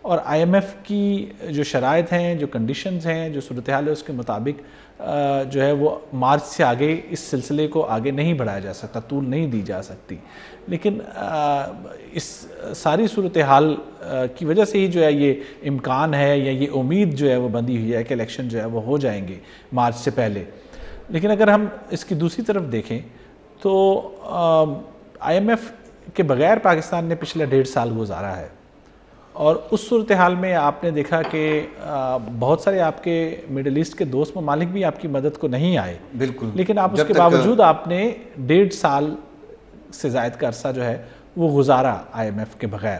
اور آئی ایم ایف کی جو شرائط ہیں، جو کنڈیشنز ہیں، جو صورتحال ہے اس کے مطابق جو ہے وہ مارچ سے آگے اس سلسلے کو آگے نہیں بڑھایا جا سکتا، طول نہیں دی جا سکتی. لیکن اس ساری صورتحال کی وجہ سے ہی جو ہے یہ امکان ہے یا یہ امید جو ہے وہ بندھی ہوئی ہے کہ الیکشن جو ہے وہ ہو جائیں گے مارچ سے پہلے. لیکن اگر ہم اس کی دوسری طرف دیکھیں تو آئی ایم ایف کے بغیر پاکستان نے پچھلا 1.5 سال گزارا ہے، اور اس صورتحال میں آپ نے دیکھا کہ بہت سارے آپ کے مڈل ایسٹ کے دوست ممالک بھی آپ کی مدد کو نہیں آئے.
بالکل.
لیکن آپ اس کے باوجود آپ نے 1.5 سال سے زائد کا عرصہ جو ہے وہ گزارا آئی ایم ایف کے بغیر.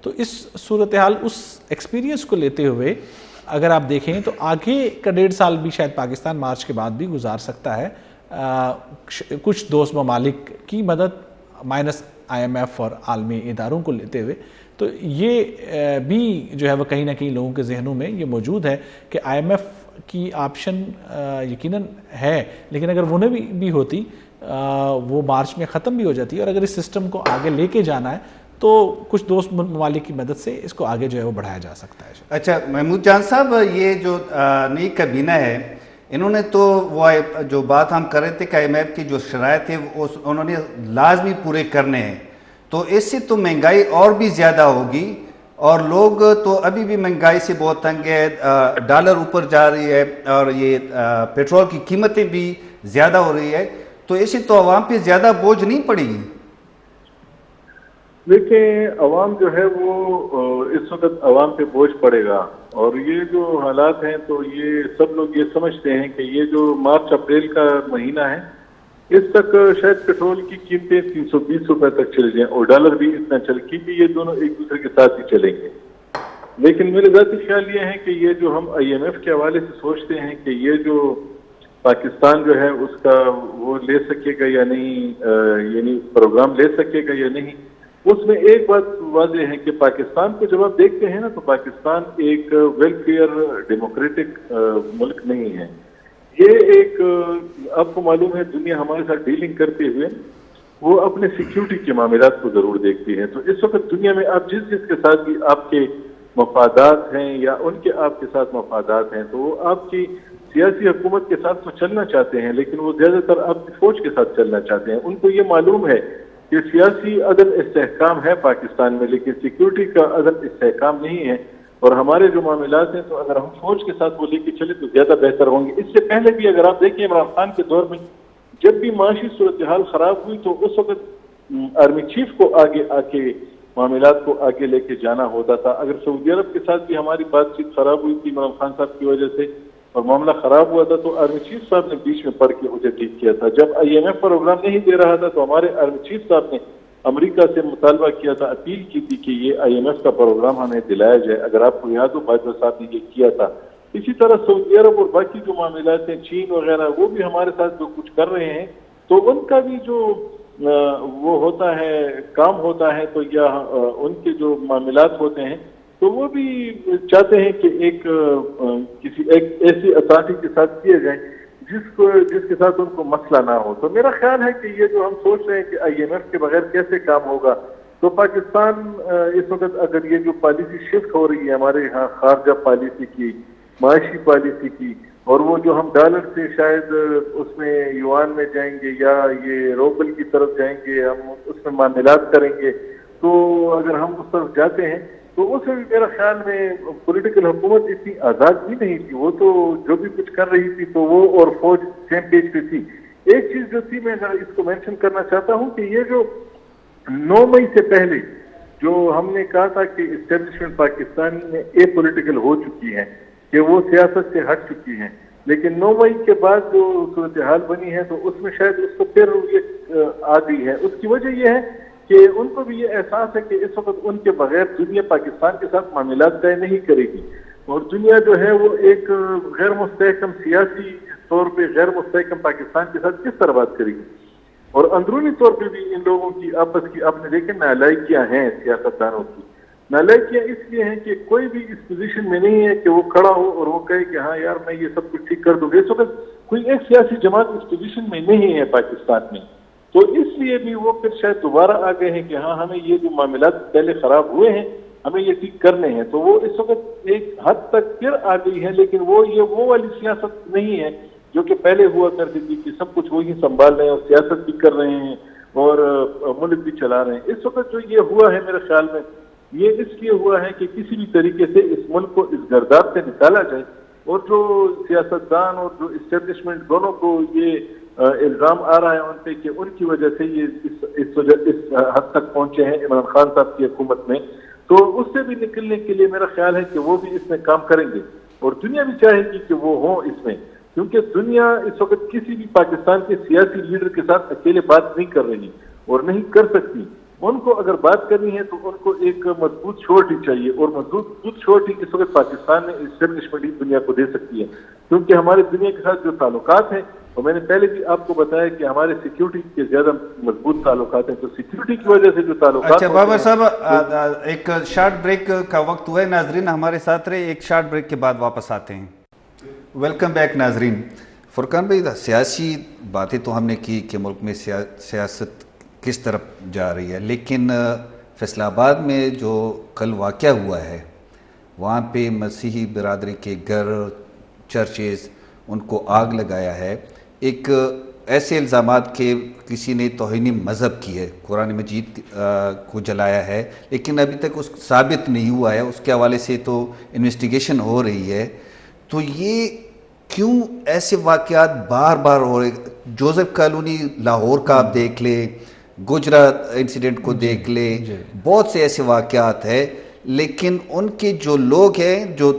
تو اس صورتحال، اس ایکسپیرینس کو لیتے ہوئے اگر آپ دیکھیں تو آگے کا 1.5 سال بھی شاید پاکستان مارچ کے بعد بھی گزار سکتا ہے کچھ دوست ممالک کی مدد مائنس آئی ایم ایف اور عالمی اداروں کو لیتے ہوئے. تو یہ بھی جو ہے وہ کہیں نہ کہیں لوگوں کے ذہنوں میں یہ موجود ہے کہ آئی ایم ایف کی آپشن یقیناً ہے، لیکن اگر وہ بھی ہوتی وہ مارچ میں ختم بھی ہو جاتی ہے، اور اگر اس سسٹم کو آگے لے کے جانا ہے تو کچھ دوست ممالک کی مدد سے اس کو آگے جو ہے وہ بڑھایا جا سکتا ہے۔
اچھا محمود جان صاحب، یہ جو نئی کابینہ ہے انہوں نے تو وہ جو بات ہم کر رہے تھے کہ IMF کی جو شرائط ہے انہوں نے لازمی پورے کرنے ہیں، تو اس سے تو مہنگائی اور بھی زیادہ ہوگی، اور لوگ تو ابھی بھی مہنگائی سے بہت تنگ ہے، ڈالر اوپر جا رہی ہے اور یہ پیٹرول کی قیمتیں بھی زیادہ ہو رہی ہے، تو اس سے تو عوام پہ زیادہ بوجھ نہیں پڑے گی؟
دیکھیں عوام جو ہے وہ اس وقت عوام پہ بوجھ پڑے گا، اور یہ جو حالات ہیں تو یہ سب لوگ یہ سمجھتے ہیں کہ یہ جو مارچ اپریل کا مہینہ ہے اس تک شاید پیٹرول کی قیمتیں 320 روپے تک چل جائیں اور ڈالر بھی اتنا چل کی بھی یہ دونوں ایک دوسرے کے ساتھ ہی چلیں گے۔ لیکن میرے ذاتی خیال یہ ہے کہ یہ جو ہم IMF کے حوالے سے سوچتے ہیں کہ یہ جو پاکستان جو ہے اس کا وہ لے سکے گا یا نہیں، یعنی پروگرام لے سکے گا یا نہیں، اس میں ایک بات واضح ہے کہ پاکستان کو جب آپ دیکھتے ہیں نا تو پاکستان ایک ویلفیئر ڈیموکریٹک ملک نہیں ہے۔ یہ ایک آپ کو معلوم ہے دنیا ہمارے ساتھ ڈیلنگ کرتے ہوئے وہ اپنے سیکیورٹی کے معاملات کو ضرور دیکھتی ہے، تو اس وقت دنیا میں آپ جس کے ساتھ بھی آپ کے مفادات ہیں یا ان کے آپ کے ساتھ مفادات ہیں تو وہ آپ کی سیاسی حکومت کے ساتھ تو چلنا چاہتے ہیں، لیکن وہ زیادہ تر آپ کی فوج کے ساتھ چلنا چاہتے ہیں۔ ان کو یہ معلوم ہے کہ سیاسی عدم استحکام ہے پاکستان میں، لیکن سیکیورٹی کا عدم استحکام نہیں ہے، اور ہمارے جو معاملات ہیں تو اگر ہم فوج کے ساتھ وہ لے کے چلے تو زیادہ بہتر ہوں گے۔ اس سے پہلے بھی اگر آپ دیکھیں عمران خان کے دور میں جب بھی معاشی صورتحال خراب ہوئی تو اس وقت آرمی چیف کو آگے آ کے معاملات کو آگے لے کے جانا ہوتا تھا۔ اگر سعودی عرب کے ساتھ بھی ہماری بات چیت خراب ہوئی تھی عمران خان صاحب کی وجہ سے اور معاملہ خراب ہوا تھا تو آرمی چیف صاحب نے بیچ میں پڑھ کے اسے ٹھیک کیا تھا۔ جب IMF پروگرام نہیں دے رہا تھا تو ہمارے آرمی چیف صاحب نے امریکہ سے مطالبہ کیا تھا، اپیل کی تھی کہ یہ IMF کا پروگرام ہمیں دلایا جائے۔ اگر آپ کو یاد ہو باجوہ صاحب نے یہ کیا تھا۔ اسی طرح سعودی عرب اور باقی جو معاملات ہیں چین وغیرہ وہ بھی ہمارے ساتھ جو کچھ کر رہے ہیں تو ان کا بھی جو وہ ہوتا ہے کام ہوتا ہے تو یا ان کے جو معاملات ہوتے ہیں تو وہ بھی چاہتے ہیں کہ ایک ایسی اتھارٹی کے ساتھ کیے جائیں جس کے ساتھ ان کو مسئلہ نہ ہو۔ تو میرا خیال ہے کہ یہ جو ہم سوچ رہے ہیں کہ IMF کے بغیر کیسے کام ہوگا، تو پاکستان اس وقت اگر یہ جو پالیسی شفٹ ہو رہی ہے ہمارے یہاں خارجہ پالیسی کی، معاشی پالیسی کی، اور وہ جو ہم ڈالر سے شاید اس میں یوان میں جائیں گے یا یہ روبل کی طرف جائیں گے، ہم اس میں معاملات کریں گے، تو اگر ہم اس طرف جاتے ہیں تو اس میں بھی میرا خیال میں پولیٹیکل حکومت اتنی آزاد بھی نہیں تھی، وہ تو جو بھی کچھ کر رہی تھی تو وہ اور فوج سیم پیج پہ تھی۔ ایک چیز جو تھی میں ذرا اس کو مینشن کرنا چاہتا ہوں کہ یہ جو 9 مئی سے پہلے جو ہم نے کہا تھا کہ اسٹیبلشمنٹ پاکستان میں اے پولیٹیکل ہو چکی ہے، کہ وہ سیاست سے ہٹ چکی ہیں، لیکن 9 مئی کے بعد جو صورتحال بنی ہے تو اس میں شاید اس کو پھر یہ آ گئی ہے۔ اس کی وجہ یہ ہے کہ ان کو بھی یہ احساس ہے کہ اس وقت ان کے بغیر دنیا پاکستان کے ساتھ معاملات طے نہیں کرے گی، اور دنیا جو ہے وہ ایک غیر مستحکم سیاسی طور پہ غیر مستحکم پاکستان کے ساتھ کس طرح بات کرے گی، اور اندرونی طور پہ بھی ان لوگوں کی آپس کی آپ نے دیکھیں نالائکیاں ہیں سیاستدانوں کی۔ نالائکیاں اس لیے ہیں کہ کوئی بھی اس پوزیشن میں نہیں ہے کہ وہ کھڑا ہو اور وہ کہے کہ ہاں یار میں یہ سب کچھ ٹھیک کر دوں گا۔ اس وقت کوئی ایک سیاسی جماعت اس پوزیشن میں نہیں ہے پاکستان میں، تو اس لیے بھی وہ پھر شاید دوبارہ آ گئے ہیں کہ ہاں ہمیں یہ جو معاملات پہلے خراب ہوئے ہیں ہمیں یہ ٹھیک کرنے ہیں، تو وہ اس وقت ایک حد تک پھر آ گئی ہے، لیکن وہ والی سیاست نہیں ہے جو کہ پہلے ہوا کرتی تھی کہ سب کچھ وہی سنبھال رہے ہیں اور سیاست بھی کر رہے ہیں اور ملک بھی چلا رہے ہیں۔ اس وقت جو یہ ہوا ہے میرے خیال میں یہ اس لیے ہوا ہے کہ کسی بھی طریقے سے اس ملک کو اس گرداب سے نکالا جائے، اور جو سیاستدان اور جو اسٹیبلشمنٹ دونوں کو یہ الزام آ رہا ہے ان پہ کہ ان کی وجہ سے یہ اس حد تک پہنچے ہیں عمران خان صاحب کی حکومت میں، تو اس سے بھی نکلنے کے لیے میرا خیال ہے کہ وہ بھی اس میں کام کریں گے، اور دنیا بھی چاہے گی کہ وہ ہوں اس میں، کیونکہ دنیا اس وقت کسی بھی پاکستان کے سیاسی لیڈر کے ساتھ اکیلے بات نہیں کر رہی اور نہیں کر سکتی۔ ان کو اگر بات کرنی ہے تو ان کو ایک مضبوط شورٹی چاہیے، اور مضبوط شورٹی اس وقت پاکستان میں اسٹیبلشمنٹ ہی دنیا کو دے سکتی ہے، کیونکہ ہمارے دنیا کے ساتھ جو تعلقات ہیں، اور میں نے پہلے بھی آپ کو بتایا کہ ہمارے سیکیورٹی کے زیادہ مضبوط تعلقات ہیں، تو سیکیورٹی کی وجہ سے جو تعلقات۔
اچھا بابر صاحب ایک شارٹ بریک کا وقت ہوا ہے، ناظرین ہمارے ساتھ رہے، ایک شارٹ بریک کے بعد واپس آتے ہیں۔ ویلکم بیک ناظرین. فرقان بھائی, سیاسی باتیں تو ہم نے کی کہ ملک میں سیاست کس طرف جا رہی ہے, لیکن فیصل آباد میں جو کل واقعہ ہوا ہے وہاں پہ مسیحی برادری کے گھر, چرچز, ان کو آگ لگایا ہے. ایک ایسے الزامات کہ کسی نے توہین مذہب کی ہے, قرآن مجید کو جلایا ہے, لیکن ابھی تک اس ثابت نہیں ہوا ہے. اس کے حوالے سے تو انویسٹیگیشن ہو رہی ہے. تو یہ کیوں ایسے واقعات بار بار ہو رہے؟ جوزف کالونی لاہور کا آپ دیکھ لیں, گجرات انسیڈنٹ کو دیکھ لیں, بہت سے ایسے واقعات ہیں, لیکن ان کے جو لوگ ہیں جو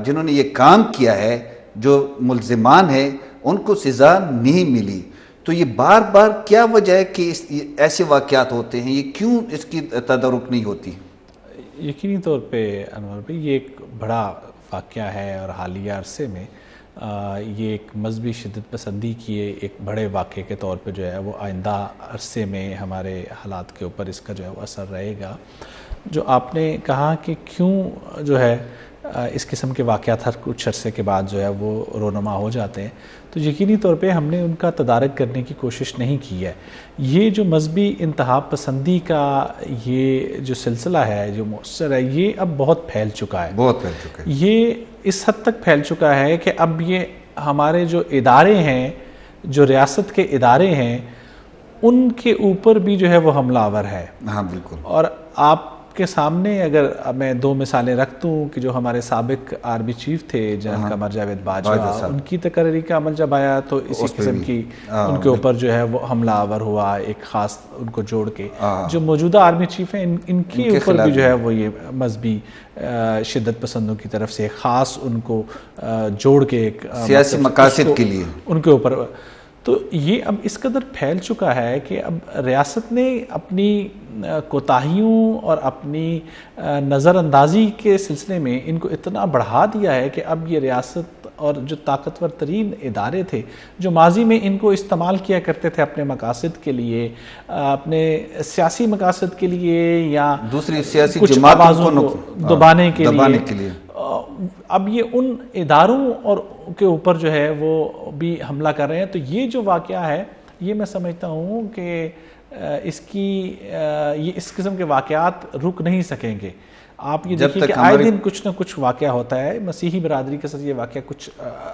جنہوں نے یہ کام کیا ہے, جو ملزمان ہیں, ان کو سزا نہیں ملی. تو یہ بار بار کیا وجہ ہے کہ ایسے واقعات ہوتے ہیں؟ یہ کیوں اس کی تدارک نہیں ہوتی؟
یقینی طور پہ انور بھائی یہ ایک بڑا واقعہ ہے, اور حالیہ عرصے میں یہ ایک مذہبی شدت پسندی کی ایک بڑے واقعے کے طور پہ جو ہے وہ آئندہ عرصے میں ہمارے حالات کے اوپر اس کا جو ہے وہ اثر رہے گا. جو آپ نے کہا کہ کیوں جو ہے اس قسم کے واقعات ہر کچھ عرصے کے بعد جو ہے وہ رونما ہو جاتے ہیں, تو یقینی طور پہ ہم نے ان کا تدارک کرنے کی کوشش نہیں کی ہے. یہ جو مذہبی انتہا پسندی کا یہ جو سلسلہ ہے, جو مؤثر ہے, یہ اب بہت پھیل چکا ہے.
بہت پھیل چکا ہے.
یہ اس حد تک پھیل چکا ہے کہ اب یہ ہمارے جو ادارے ہیں, جو ریاست کے ادارے ہیں, ان کے اوپر بھی جو ہے وہ حملہ آور ہے.
ہاں بالکل.
اور آپ کے سامنے اگر میں دو مثالیں رکھ دوں کہ جو ہمارے سابق آرمی چیف تھے جنرل قمر جاوید باجوہ, ان کی تقرری کا عمل جب آیا تو اسی قسم کی ان کے اوپر جو ہے وہ حملہ آور ہوا, ایک خاص ان کو جوڑ کے. جو موجودہ آرمی چیف ہیں ان کے اوپر بھی جو ہے وہ یہ مذہبی شدت پسندوں کی طرف سے خاص ان کو جوڑ کے ایک
سیاسی مقاصد کے لیے
ان کے اوپر. تو یہ اب اس قدر پھیل چکا ہے کہ اب ریاست نے اپنی کوتاہیوں اور اپنی نظر اندازی کے سلسلے میں ان کو اتنا بڑھا دیا ہے کہ اب یہ ریاست اور جو طاقتور ترین ادارے تھے, جو ماضی میں ان کو استعمال کیا کرتے تھے اپنے مقاصد کے لیے, اپنے سیاسی مقاصد کے لیے یا
دوسری سیاسی
کچھ آوازوں کو دبانے کے لیے, اب یہ ان اداروں اور کے اوپر جو ہے وہ بھی حملہ کر رہے ہیں. تو یہ جو واقعہ ہے یہ میں سمجھتا ہوں کہ اس قسم کے واقعات رک نہیں سکیں گے. آپ یہ دیکھیے کہ آئے دن کچھ نہ کچھ واقعہ ہوتا ہے. مسیحی برادری کے ساتھ یہ واقعہ کچھ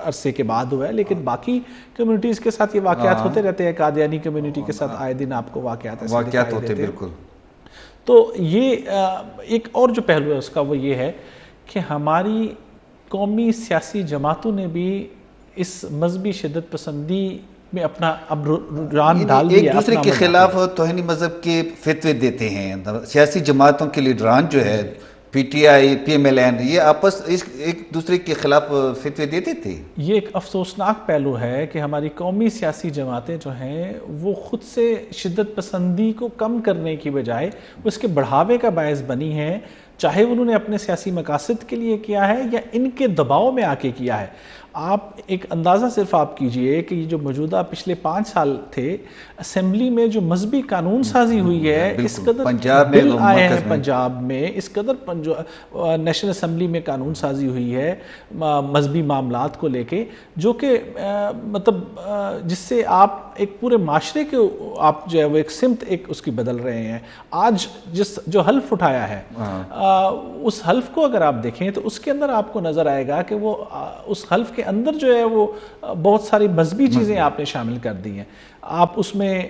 عرصے کے بعد ہوا ہے, لیکن باقی کمیونٹیز کے ساتھ یہ واقعات ہوتے رہتے ہیں. قادیانی کمیونٹی کے ساتھ آئے دن آپ کو واقعات
ہوتے ہیں. بالکل.
تو یہ ایک اور جو پہلو ہے اس کا وہ یہ ہے کہ ہماری قومی سیاسی جماعتوں نے بھی اس مذہبی شدت پسندی میں اپنا اب رجحان ڈال دیا.
ایک دوسرے کے خلاف توہین مذہب کے فتوے دیتے ہیں. سیاسی جماعتوں کے لیڈران جو ہے P T I, P M L N, یہ آپس ایک دوسرے کے خلاف فتوے دیتے تھے.
یہ ایک افسوسناک پہلو ہے کہ ہماری قومی سیاسی جماعتیں جو ہیں وہ خود سے شدت پسندی کو کم کرنے کی بجائے اس کے بڑھاوے کا باعث بنی ہیں, چاہے انہوں نے اپنے سیاسی مقاصد کے لیے کیا ہے یا ان کے دباؤ میں آ کے کیا ہے. آپ ایک اندازہ صرف آپ کیجئے کہ جو موجودہ پچھلے 5 سال تھے اسمبلی میں جو مذہبی قانون سازی ہوئی ہے, اس قدر بل آئے ہیں پنجاب میں, اس قدر نیشنل اسمبلی میں قانون سازی ہوئی ہے مذہبی معاملات کو لے کے, جو کہ مطلب جس سے آپ ایک پورے معاشرے کے آپ جو ہے وہ ایک سمت ایک اس کی بدل رہے ہیں. آج جو حلف اٹھایا ہے اس حلف کو اگر آپ دیکھیں تو اس کے اندر آپ کو نظر آئے گا کہ وہ اس حلف کے اندر جو ہے وہ بہت ساری مذہبی چیزیں آپ نے شامل کر دی ہیں. آپ اس میں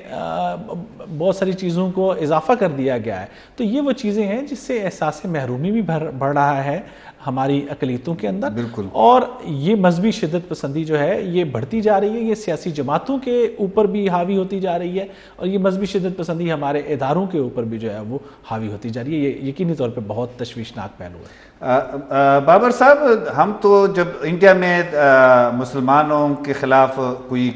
بہت ساری چیزوں کو اضافہ کر دیا گیا ہے. تو یہ وہ چیزیں ہیں جس سے احساس محرومی بھی بڑھ رہا ہے ہماری اقلیتوں کے اندر.
بالکل.
اور یہ مذہبی شدت پسندی جو ہے یہ بڑھتی جا رہی ہے, یہ سیاسی جماعتوں کے اوپر بھی حاوی ہوتی جا رہی ہے, اور یہ مذہبی شدت پسندی ہمارے اداروں کے اوپر بھی جو ہے وہ حاوی ہوتی جا رہی ہے. یہ یقینی طور پہ بہت تشویشناک پہلو ہے.
بابر صاحب, ہم تو جب انڈیا میں مسلمانوں کے خلاف کوئی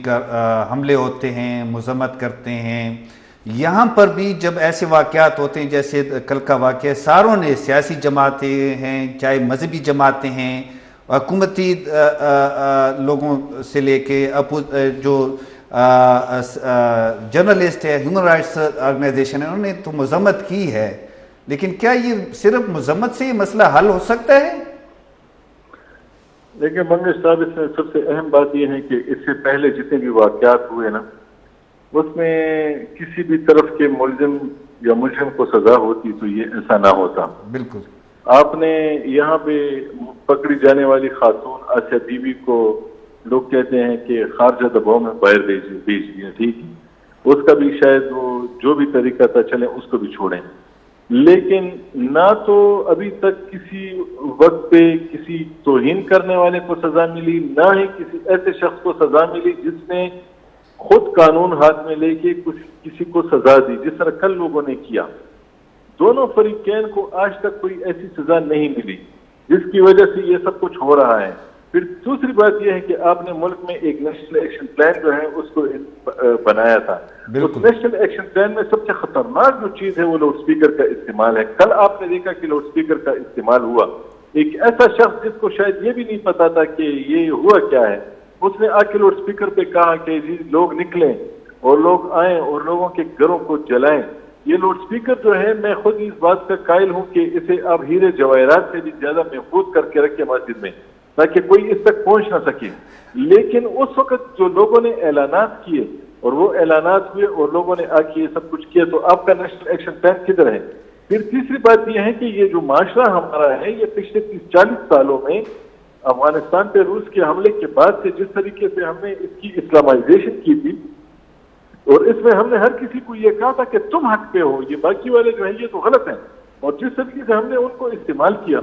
حملے ہوتے ہیں, مذمت کرتے ہیں, یہاں پر بھی جب ایسے واقعات ہوتے ہیں جیسے کل کا واقعہ, ساروں نے, سیاسی جماعتیں ہیں, چاہے مذہبی جماعتیں ہیں, حکومتی لوگوں سے لے کے جو جرنلسٹ ہے, ہیومن رائٹس آرگنائزیشن ہے, انہوں نے تو مذمت کی ہے, لیکن کیا یہ صرف مذمت سے یہ مسئلہ حل ہو سکتا ہے؟
دیکھیں منگیش صاحب، اس میں سب سے اہم بات یہ ہے کہ اس سے پہلے جتنے بھی واقعات ہوئے نا، اس میں کسی بھی طرف کے ملزم یا مجرم کو سزا ہوتی تو یہ ایسا نہ ہوتا.
بالکل.
آپ نے یہاں پہ پکڑی جانے والی خاتون آسیہ بی بی کو لوگ کہتے ہیں کہ خارجہ دباؤ میں باہر بھیج دیا، ٹھیک ہے، اس کا بھی شاید وہ جو بھی طریقہ تھا چلیں اس کو بھی چھوڑیں، لیکن نہ تو ابھی تک کسی وقت پہ کسی توہین کرنے والے کو سزا ملی، نہ ہی کسی ایسے شخص کو سزا ملی جس نے خود قانون ہاتھ میں لے کے کسی کو سزا دی، جس طرح کل لوگوں نے کیا. دونوں فریقین کو آج تک کوئی ایسی سزا نہیں ملی جس کی وجہ سے یہ سب کچھ ہو رہا ہے. پھر دوسری بات یہ ہے کہ آپ نے ملک میں ایک نیشنل ایکشن پلان جو ہے اس کو بنایا تھا. اس نیشنل ایکشن پلان میں سب سے خطرناک جو چیز ہے وہ لاؤڈ اسپیکر کا استعمال ہے. کل آپ نے دیکھا کہ لاؤڈ اسپیکر کا استعمال ہوا. ایک ایسا شخص جس کو شاید یہ بھی نہیں پتا تھا کہ یہ ہوا کیا ہے، اس نے آ کے لاؤڈ اسپیکر پہ کہا کہ جی لوگ نکلیں اور لوگ آئیں اور لوگوں کے گھروں کو جلائیں. یہ لاؤڈ اسپیکر جو ہے میں خود اس بات کا قائل ہوں کہ اسے آپ ہیرے جواہرات سے بھی زیادہ محفوظ کر کے رکھے مسجد میں تاکہ کوئی اس تک پہنچ نہ سکے. لیکن اس وقت جو لوگوں نے اعلانات کیے اور وہ اعلانات ہوئے اور لوگوں نے آ کے یہ سب کچھ کیا، تو آپ کا نیشنل ایکشن پلان کدھر ہے؟ پھر تیسری بات یہ ہے کہ یہ جو معاشرہ ہمارا ہے، یہ پچھلے 30-40 سالوں میں افغانستان پہ روس کے حملے کے بعد سے جس طریقے سے ہم نے اس کی اسلامائزیشن کی تھی، اور اس میں ہم نے ہر کسی کو یہ کہا تھا کہ تم حق پہ ہو، یہ باقی والے جو ہیں یہ تو غلط ہیں، اور جس طریقے سے ہم نے ان کو استعمال کیا،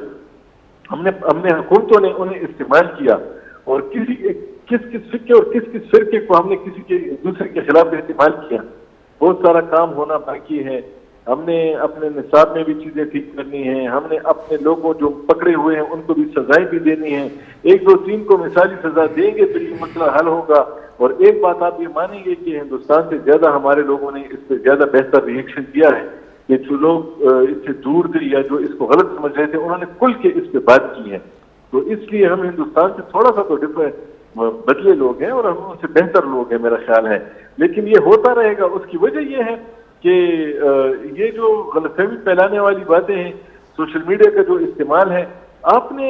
ہم نے حکومتوں نے انہیں استعمال کیا، اور کس فقے اور کس فرقے کو ہم نے کسی کے دوسرے کے خلاف استعمال کیا. بہت سارا کام ہونا باقی ہے. ہم نے اپنے نصاب میں بھی چیزیں ٹھیک کرنی ہیں، ہم نے اپنے لوگوں جو پکڑے ہوئے ہیں ان کو بھی سزائیں بھی دینی ہیں. 1 2 3 کو مثالی سزا دیں گے تو یہ مسئلہ حل ہوگا. اور ایک بات آپ یہ مانیں گے کہ ہندوستان سے زیادہ ہمارے لوگوں نے اس پہ زیادہ بہتر ریئیکشن دیا ہے کہ جو لوگ اس سے دور تھے یا جو اس کو غلط سمجھ رہے تھے انہوں نے کھل کے اس پہ بات کی ہے. تو اس لیے ہم ہندوستان سے تھوڑا سا تو بدلے لوگ ہیں اور ہم ان سے بہتر لوگ ہیں میرا خیال ہے. لیکن یہ ہوتا رہے گا. اس کی وجہ یہ ہے کہ یہ جو غلط فہمی پھیلانے والی باتیں ہیں، سوشل میڈیا کا جو استعمال ہے، آپ نے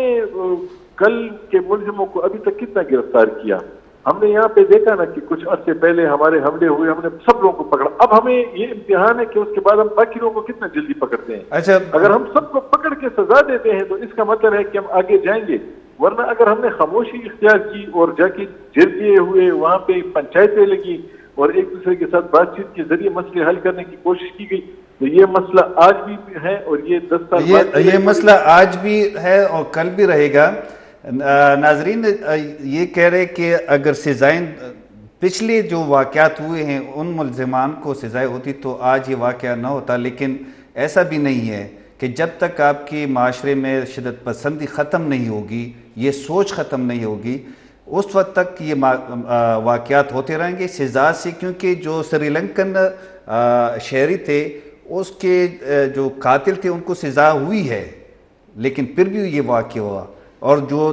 کل کے ملزموں کو ابھی تک کتنا گرفتار کیا؟ ہم نے یہاں پہ دیکھا نا کہ کچھ عرصے پہلے ہمارے حملے ہوئے، ہم نے سب لوگوں کو پکڑا. اب ہمیں یہ امتحان ہے کہ اس کے بعد ہم باقی لوگوں کو کتنا جلدی پکڑتے ہیں.
اچھا،
اگر ہم سب کو پکڑ کے سزا دیتے ہیں تو اس کا مطلب ہے کہ ہم آگے جائیں گے. ورنہ اگر ہم نے خاموشی اختیار کی اور جا کے جیل کیے ہوئے وہاں پہ پنچایتیں لگی اور ایک دوسرے کے ساتھ بات چیت کے ذریعے مسئلے حل کرنے کی کوشش کی گئی، تو یہ مسئلہ آج بھی ہے اور یہ 10 سال بعد
یہ مسئلہ آج بھی ہے اور کل بھی رہے گا. ناظرین یہ کہہ رہے کہ اگر سزائیں پچھلے جو واقعات ہوئے ہیں ان ملزمان کو سزائیں ہوتی تو آج یہ واقعہ نہ ہوتا. لیکن ایسا بھی نہیں ہے کہ جب تک آپ کے معاشرے میں شدت پسندی ختم نہیں ہوگی، یہ سوچ ختم نہیں ہوگی، اس وقت تک یہ واقعات ہوتے رہیں گے. سزا سے، کیونکہ جو سری لنکن شہری تھے اس کے جو قاتل تھے ان کو سزا ہوئی ہے، لیکن پھر بھی یہ واقع ہوا. اور جو